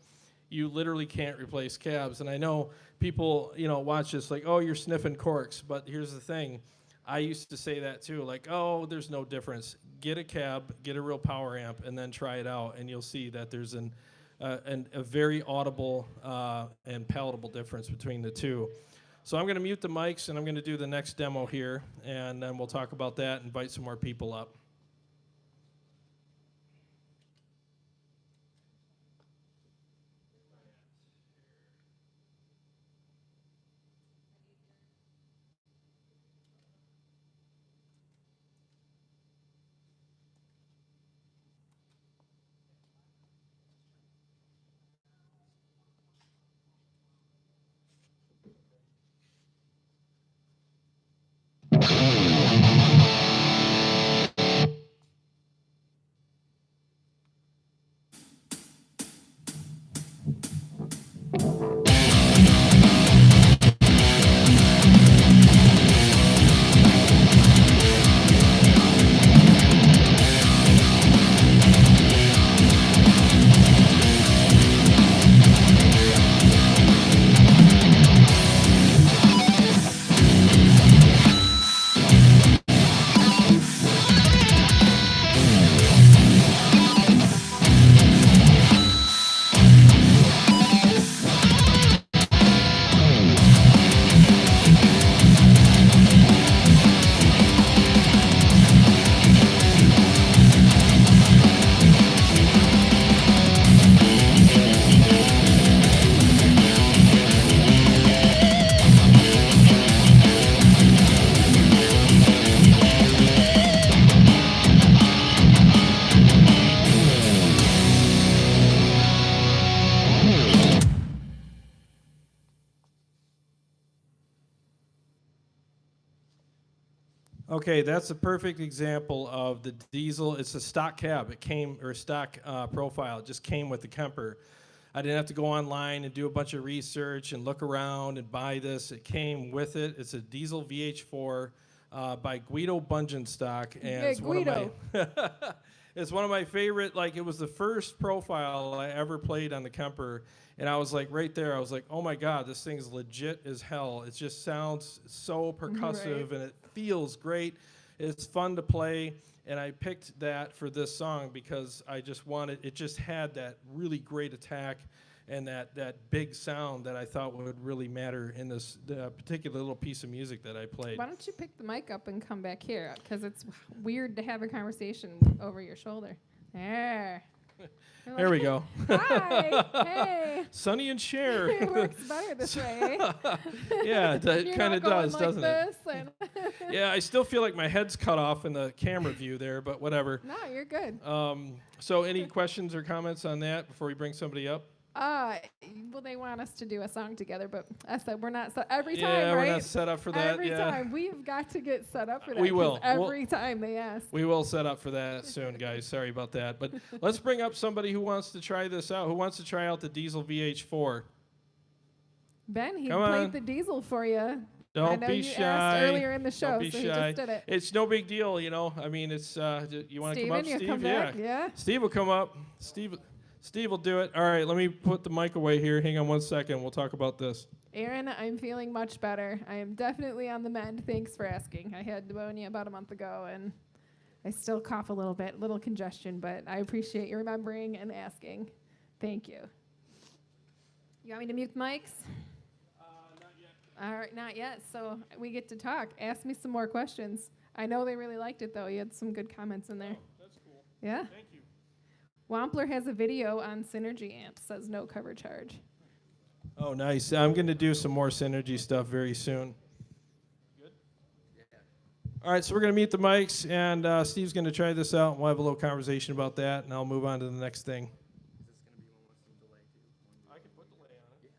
Speaker 1: you literally can't replace cabs. And I know people, you know, watch this like, oh, you're sniffing corks. But here's the thing. I used to say that too, like, oh, there's no difference. Get a cab, get a real power amp, and then try it out, and you'll see that there's a very audible and palatable difference between the two. So I'm going to mute the mics, and I'm going to do the next demo here, and then we'll talk about that and invite some more people up. Okay, that's a perfect example of the diesel. It's a stock cab. It came, or stock profile. It just came with the Kemper. I didn't have to go online and do a bunch of research and look around and buy this. It came with it. It's a diesel VH4 by Guido Bungenstock, and
Speaker 2: Yeah,
Speaker 1: it's
Speaker 2: Guido.
Speaker 1: one of my it's one of my favorite. Like, it was the first profile I ever played on the Kemper, and I was like right there. I was like, oh my god, this thing's legit as hell. It just sounds so percussive,
Speaker 2: Right.
Speaker 1: and it feels great. It's fun to play. And I picked that for this song because I just wanted, it just had that really great attack and that big sound that I thought would really matter in this particular little piece of music that I played.
Speaker 2: Why don't you pick the mic up and come back here? Because it's weird to have a conversation over your shoulder. There.
Speaker 1: There we go.
Speaker 2: Hi. Hey.
Speaker 1: Sonny and Cher.
Speaker 2: It works better this way. Eh?
Speaker 1: Yeah, it
Speaker 2: You're
Speaker 1: kind of
Speaker 2: not going
Speaker 1: does,
Speaker 2: like
Speaker 1: doesn't it?
Speaker 2: this and
Speaker 1: Yeah, I still feel like my head's cut off in the camera view there, but whatever.
Speaker 2: No, you're good.
Speaker 1: So any questions or comments on that before we bring somebody up?
Speaker 2: Well, they want us to do a song together, but I said we're not every time,
Speaker 1: Yeah,
Speaker 2: right?
Speaker 1: we're not set up for that.
Speaker 2: Every
Speaker 1: yeah.
Speaker 2: time. We've got to get set up for that.
Speaker 1: We
Speaker 2: 'cause
Speaker 1: will.
Speaker 2: Every time they ask.
Speaker 1: We will set up for that soon, guys. Sorry about that. But let's bring up somebody who wants to try this out. Who wants to try out the Diesel VH4?
Speaker 2: Ben, he
Speaker 1: Come
Speaker 2: played
Speaker 1: on.
Speaker 2: the diesel for you. I
Speaker 1: Don't
Speaker 2: know
Speaker 1: be
Speaker 2: you
Speaker 1: shy.
Speaker 2: asked earlier in the show,
Speaker 1: Don't be
Speaker 2: so
Speaker 1: shy.
Speaker 2: he just did it.
Speaker 1: It's no big deal, you know. I mean, it's you want to come
Speaker 2: Steven,
Speaker 1: up,
Speaker 2: you
Speaker 1: Steve?
Speaker 2: come back? Yeah.
Speaker 1: Steve will come up. Steve will do it. All right, let me put the mic away here. Hang on 1 second. We'll talk about this.
Speaker 2: Aaron, I'm feeling much better. I am definitely on the mend. Thanks for asking. I had pneumonia about a month ago, and I still cough a little congestion, but I appreciate you remembering and asking. Thank you. You want me to mute the mics?
Speaker 1: Not yet.
Speaker 2: All right, not yet. So we get to talk. Ask me some more questions. I know they really liked it, though. You had some good comments in there.
Speaker 1: That's cool.
Speaker 2: Yeah.
Speaker 1: Thank you.
Speaker 2: Wampler has a video on Synergy amps. Says no cover charge.
Speaker 1: Oh, nice. I'm going to do some more Synergy stuff very soon. Good? All right, so we're going to mute the mics, and Steve's going to try this out, and we'll have a little conversation about that, and I'll move on to the next thing. I can put delay on it.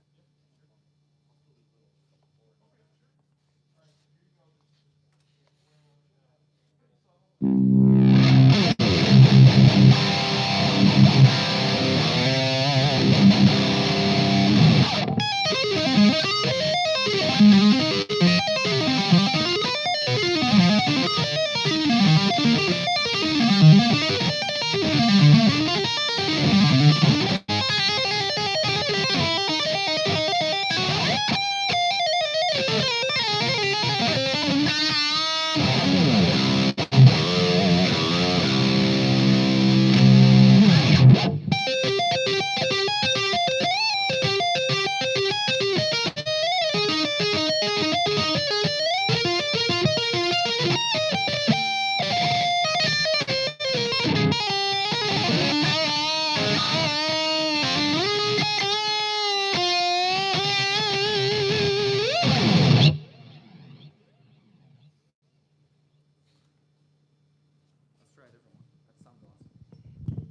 Speaker 3: Let's try a different one. That sounds awesome.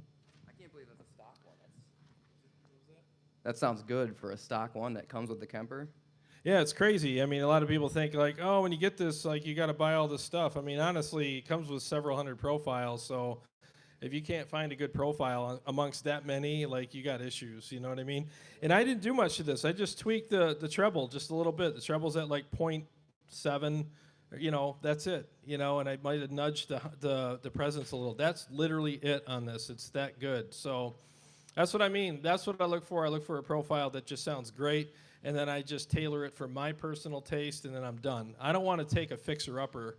Speaker 3: I can't believe that's a stock one. That sounds good for a stock one that comes with the Kemper.
Speaker 1: Yeah, it's crazy. I mean, a lot of people think like, oh, when you get this, like, you got to buy all this stuff. I mean, honestly, it comes with several hundred profiles. So if you can't find a good profile amongst that many, like, you got issues. You know what I mean? And I didn't do much of this. I just tweaked the treble just a little bit. The treble's at like 0.7. You know, that's it. You know, and I might have nudged the presence a little. That's literally it on this. It's that good. So that's what I mean. That's what I look for. I look for a profile that just sounds great, and then I just tailor it for my personal taste, and then I'm done. I don't want to take a fixer-upper,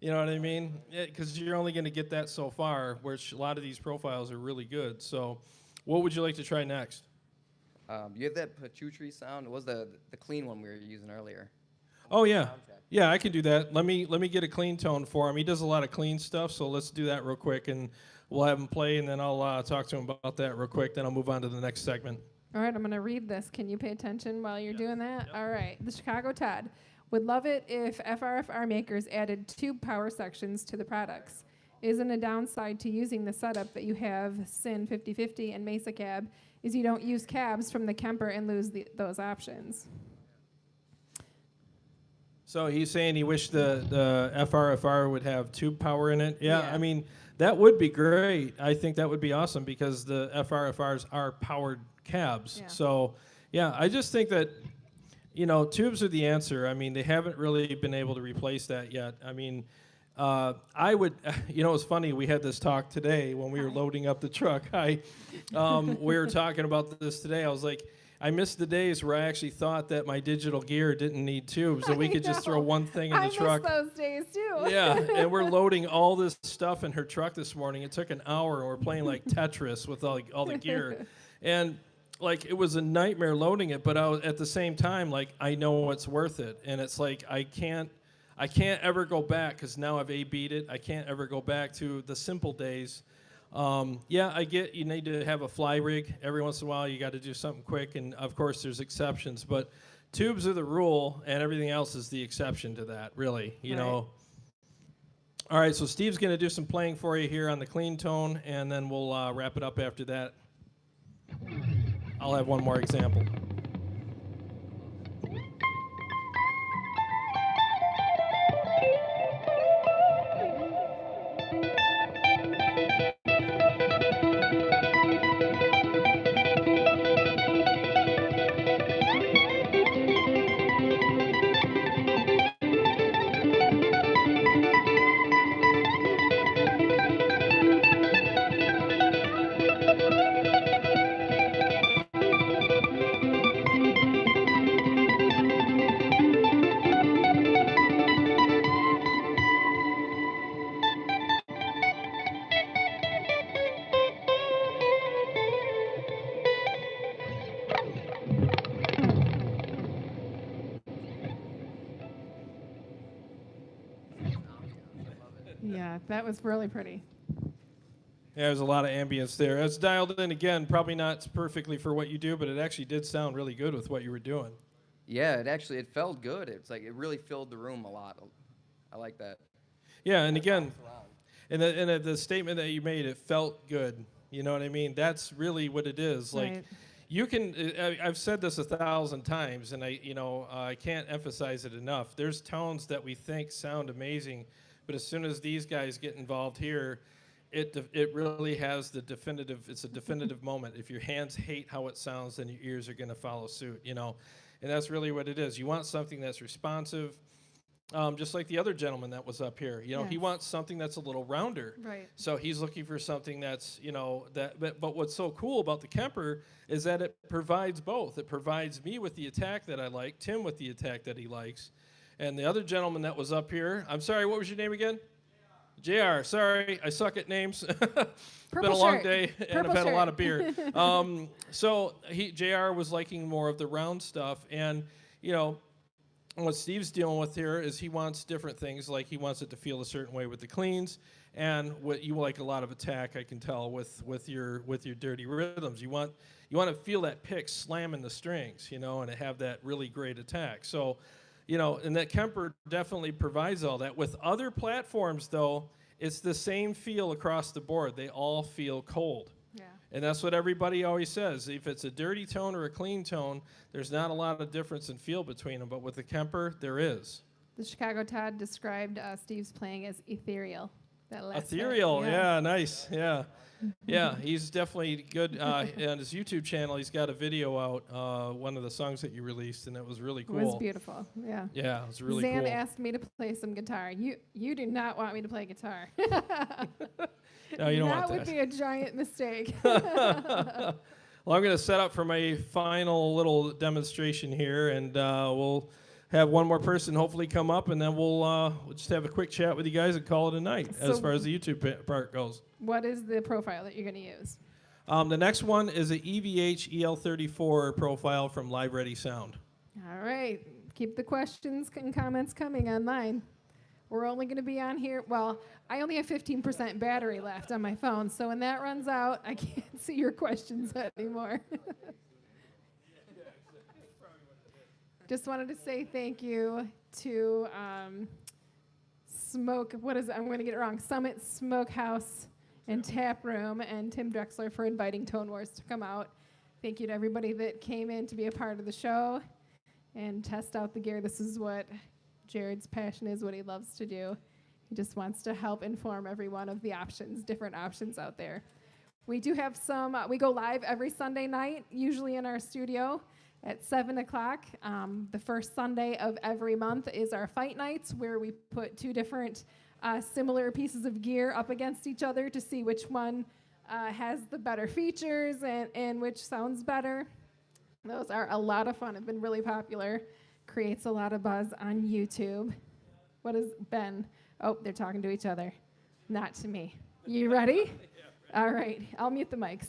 Speaker 1: you know what I mean? Because you're only going to get that so far, which a lot of these profiles are really good. So what would you like to try next?
Speaker 3: You have that Patchouli sound. It was the clean one we were using earlier.
Speaker 1: Oh, yeah. Yeah, I can do that. Let me get a clean tone for him. He does a lot of clean stuff, so let's do that real quick, and we'll have him play, and then I'll talk to him about that real quick. Then I'll move on to the next segment.
Speaker 2: All right, I'm going to read this. Can you pay attention while you're doing that? All right. The Chicago Todd would love it if FRFR makers added tube power sections to the products. Isn't a downside to using the setup that you have Syn 5050 and Mesa Cab is you don't use cabs from the Kemper and lose those options.
Speaker 1: So he's saying he wished the FRFR would have tube power in it. Yeah,
Speaker 2: Yeah.
Speaker 1: I mean, that would be great. I think that would be awesome because the FRFRs are powered cabs.
Speaker 2: Yeah.
Speaker 1: So, yeah, I just think that, tubes are the answer. I mean, they haven't really been able to replace that yet. I mean, I would, it's funny, we had this talk today when we were
Speaker 2: Hi.
Speaker 1: loading up the truck. We were talking about this today. I was like, I missed the days where I actually thought that my digital gear didn't need tubes, and we could just throw one thing in the truck.
Speaker 2: I miss those days too.
Speaker 1: Yeah, and we're loading all this stuff in her truck this morning. It took an hour, and we're playing like Tetris with all the gear. And like it was a nightmare loading it, but at the same time, like I know it's worth it. And it's like I can't ever go back because now I've A-B'd it. I can't ever go back to the simple days. Yeah, I get you need to have a fly rig every once in a while. You got to do something quick, and of course there's exceptions, but tubes are the rule, and everything else is the exception to that. Really, you know. All right, so Steve's going to do some playing for you here on the clean tone, and then we'll wrap it up after that. I'll have one more example.
Speaker 2: Yeah, that was really pretty.
Speaker 1: Yeah, there's a lot of ambience there. It's dialed in again, probably not perfectly for what you do, but it actually did sound really good with what you were doing.
Speaker 3: Yeah, it felt good. It's like it really filled the room a lot. I like that.
Speaker 1: Yeah, and again, and the statement that you made, it felt good. You know what I mean? That's really what it is. Like,
Speaker 2: Right.
Speaker 1: you can. I've said this 1,000 times, and I can't emphasize it enough. There's tones that we think sound amazing, but as soon as these guys get involved here, it really has the definitive. It's a definitive moment. If your hands hate how it sounds, then your ears are going to follow suit. And that's really what it is. You want something that's responsive. Just like the other gentleman that was up here, he
Speaker 2: Yes.
Speaker 1: wants something that's a little rounder.
Speaker 2: Right.
Speaker 1: So he's looking for something that's, but what's so cool about the Kemper is that it provides both. It provides me with the attack that I like, Tim with the attack that he likes, and the other gentleman that was up here. I'm sorry, what was your name again? JR. Sorry, I suck at names. It's been a long day, and I've had a lot of beer. So JR was liking more of the round stuff, and what Steve's dealing with here is he wants different things, like he wants it to feel a certain way with the cleans, and what you like a lot of attack, I can tell, with your dirty rhythms. You want to feel that pick slamming the strings, and to have that really great attack. So, and that Kemper definitely provides all that. With other platforms, though, it's the same feel across the board. They all feel cold.
Speaker 2: Yeah.
Speaker 1: And that's what everybody always says. If it's a dirty tone or a clean tone, there's not a lot of difference in feel between them. But with the Kemper, there is.
Speaker 2: The Chicago Todd described Steve's playing as ethereal. That last bit.
Speaker 1: Ethereal, yeah, nice, yeah. Yeah, he's definitely good. On his YouTube channel, he's got a video out, one of the songs that you released, and it was really cool.
Speaker 2: It was beautiful, yeah.
Speaker 1: Yeah, it was really
Speaker 2: Zan
Speaker 1: cool.
Speaker 2: asked me to play some guitar. You do not want me to play guitar.
Speaker 1: No, you don't want
Speaker 2: that would be a giant mistake.
Speaker 1: Well, I'm going to set up for my final little demonstration here, and we'll have one more person hopefully come up, and then we'll just have a quick chat with you guys and call it a night as far as the YouTube part goes.
Speaker 2: What is the profile that you're going to use?
Speaker 1: The next one is a EVH EL34 profile from Live Ready Sound.
Speaker 2: All right. Keep the questions and comments coming online. We're only going to be on here. Well, I only have 15% battery left on my phone, so when that runs out, I can't see your questions anymore. Just wanted to say thank you to I'm going to get it wrong. Summit Smokehouse and Tap Room and Tim Drexler for inviting Tone Wars to come out. Thank you to everybody that came in to be a part of the show and test out the gear. This is what Jared's passion is, what he loves to do. He just wants to help inform everyone of the options, different options out there. We do have some, we go live every Sunday night, usually in our studio at 7 o'clock. The first Sunday of every month is our fight nights, where we put two different similar pieces of gear up against each other to see which one has the better features and which sounds better. Those are a lot of fun, have been really popular. Creates a lot of buzz on YouTube. What is Ben? Oh, they're talking to each other, not to me. You ready? All right, I'll mute the mics.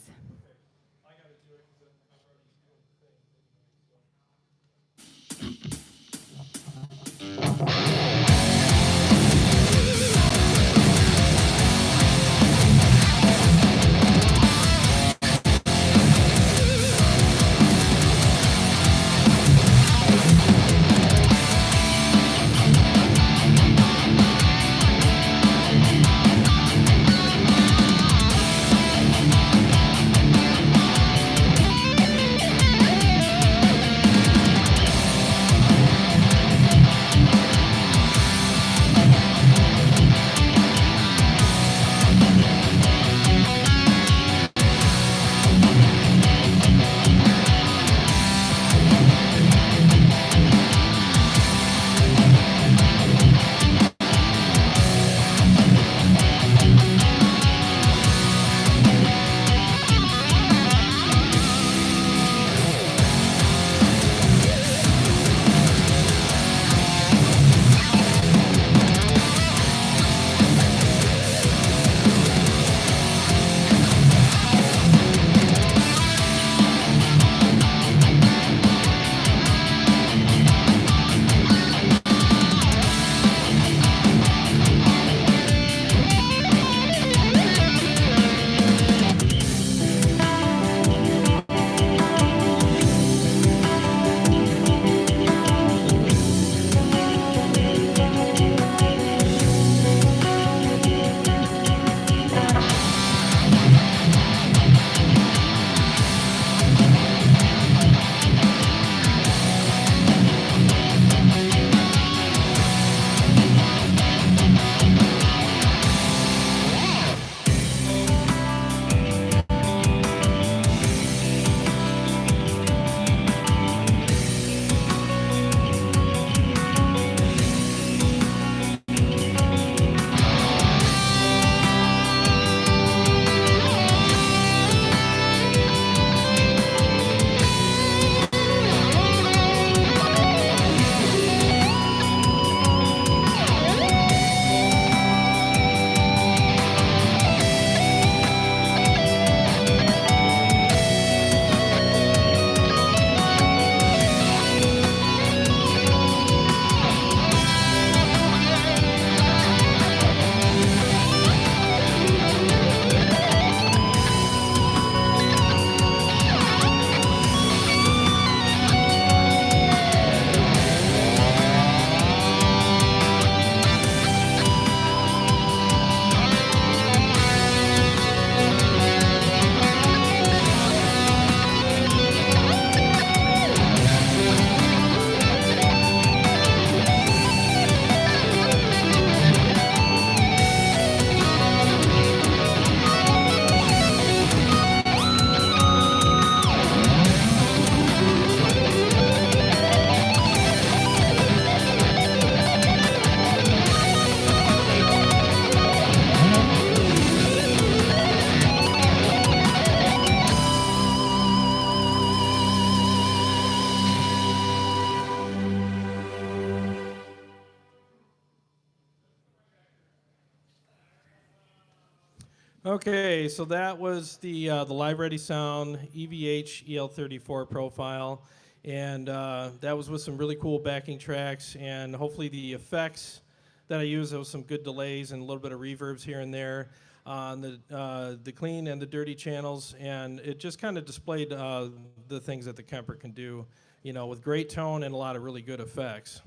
Speaker 1: Okay, so that was the Live Ready Sound EVH EL34 profile, and that was with some really cool backing tracks, and hopefully the effects that I used, there was some good delays and a little bit of reverbs here and there on the clean and the dirty channels, and it just kind of displayed the things that the Kemper can do, you know, with great tone and a lot of really good effects.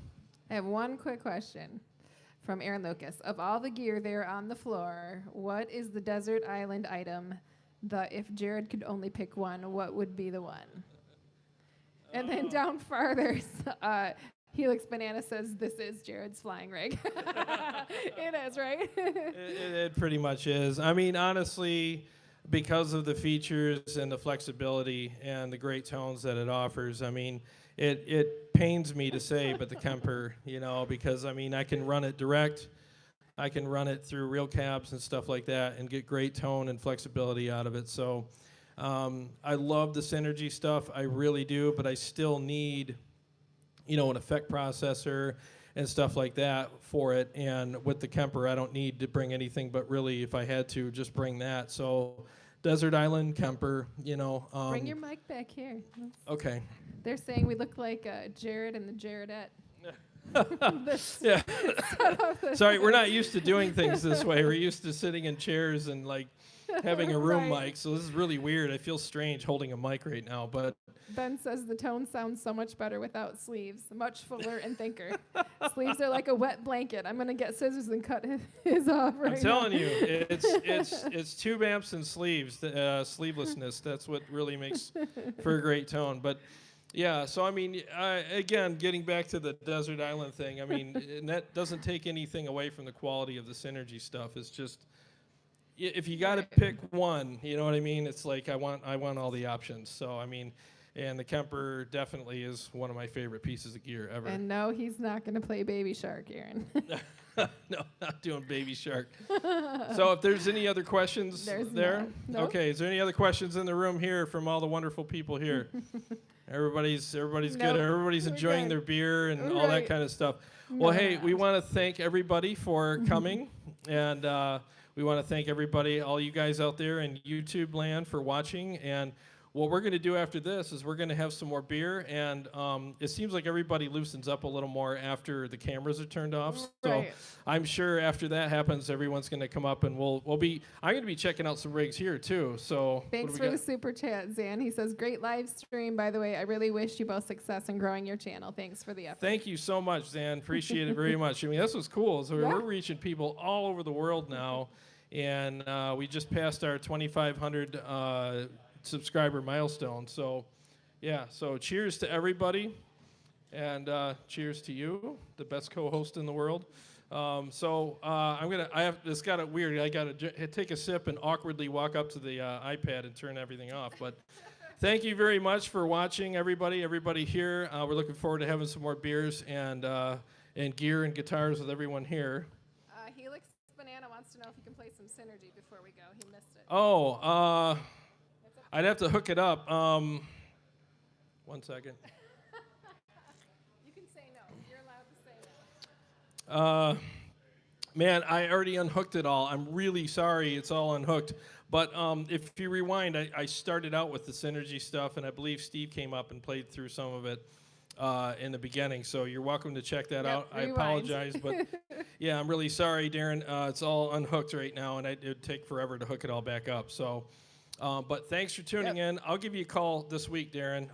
Speaker 2: I have one quick question from Aaron Lucas. Of all the gear there on the floor, what is the desert island item that if Jared could only pick one, what would be the one? And then down farther, Helix Banana says this is Jared's flying rig. It is, right?
Speaker 1: It pretty much is. I mean, honestly, because of the features and the flexibility and the great tones that it offers, I mean, it pains me to say, but the Kemper, because I mean, I can run it direct. I can run it through real cabs and stuff like that and get great tone and flexibility out of it. So I love the Synergy stuff. I really do, but I still need, an effect processor and stuff like that for it. And with the Kemper, I don't need to bring anything but really, if I had to, just bring that. So Desert Island, Kemper,
Speaker 2: Bring your mic back here.
Speaker 1: Okay.
Speaker 2: They're saying we look like Jared and the Jaredette.
Speaker 1: Yeah. Sorry, we're not used to doing things this way. We're used to sitting in chairs and having a room
Speaker 2: Right.
Speaker 1: mic. So this is really weird. I feel strange holding a mic right now, but
Speaker 2: Ben says the tone sounds so much better without sleeves, much fuller and thicker. Sleeves are like a wet blanket. I'm gonna get scissors and cut his off right
Speaker 1: I'm telling you, it's tube amps and sleeves, sleevelessness. That's what really makes for a great tone. But yeah, so I mean, again, getting back to the Desert Island thing, I mean, and that doesn't take anything away from the quality of the Synergy stuff. It's just if you got to pick one, you know what I mean? It's like I want all the options. So I mean, and the Kemper definitely is one of my favorite pieces of gear ever.
Speaker 2: And no, he's not going to play Baby Shark, Aaron.
Speaker 1: No, not doing Baby Shark. So if there's any other questions
Speaker 2: There's
Speaker 1: there?
Speaker 2: none. Nope.
Speaker 1: Okay, is there any other questions in the room here from all the wonderful people here? Everybody's
Speaker 2: Nope,
Speaker 1: good. Everybody's
Speaker 2: we're
Speaker 1: enjoying
Speaker 2: good.
Speaker 1: their beer and all that
Speaker 2: Right.
Speaker 1: kind of stuff.
Speaker 2: No,
Speaker 1: Well, hey,
Speaker 2: we're
Speaker 1: we
Speaker 2: not.
Speaker 1: want to thank everybody for coming, and we want to thank everybody, all you guys out there in YouTube land for watching. And what we're going to do after this is we're going to have some more beer, and it seems like everybody loosens up a little more after the cameras are turned off. So
Speaker 2: Right.
Speaker 1: I'm sure after that happens, everyone's going to come up, and I'm going to be checking out some rigs here too. So what
Speaker 2: Thanks
Speaker 1: do
Speaker 2: for
Speaker 1: we
Speaker 2: the
Speaker 1: got?
Speaker 2: super chat, Zan. He says, great live stream, by the way. I really wish you both success in growing your channel. Thanks for the effort.
Speaker 1: Thank you so much, Zan. Appreciate it very much. I mean, this was cool. So
Speaker 2: Yeah.
Speaker 1: we're reaching people all over the world now, and we just passed our 2,500 subscriber milestone. So, yeah. So cheers to everybody, and cheers to you, the best co-host in the world. This got it weird. I got to take a sip and awkwardly walk up to the iPad and turn everything off. But thank you very much for watching, everybody here. We're looking forward to having some more beers and gear and guitars with everyone here.
Speaker 2: Helix Banana wants to know if you can play some Synergy before we go. He missed it.
Speaker 1: Oh, I'd have to hook it up. 1 second.
Speaker 2: You can say no. You're allowed to say no.
Speaker 1: Man, I already unhooked it all. I'm really sorry it's all unhooked. But if you rewind, I started out with the Synergy stuff, and I believe Steve came up and played through some of it in the beginning. So you're welcome to check that out. I
Speaker 2: rewind.
Speaker 1: apologize, but yeah, I'm really sorry, Darren. It's all unhooked right now, and it would take forever to hook it all back up. So, but thanks for tuning in. I'll give you a call this week, Darren.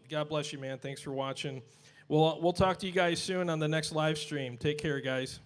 Speaker 1: God bless you, man. Thanks for watching. We'll talk to you guys soon on the next live stream. Take care, guys.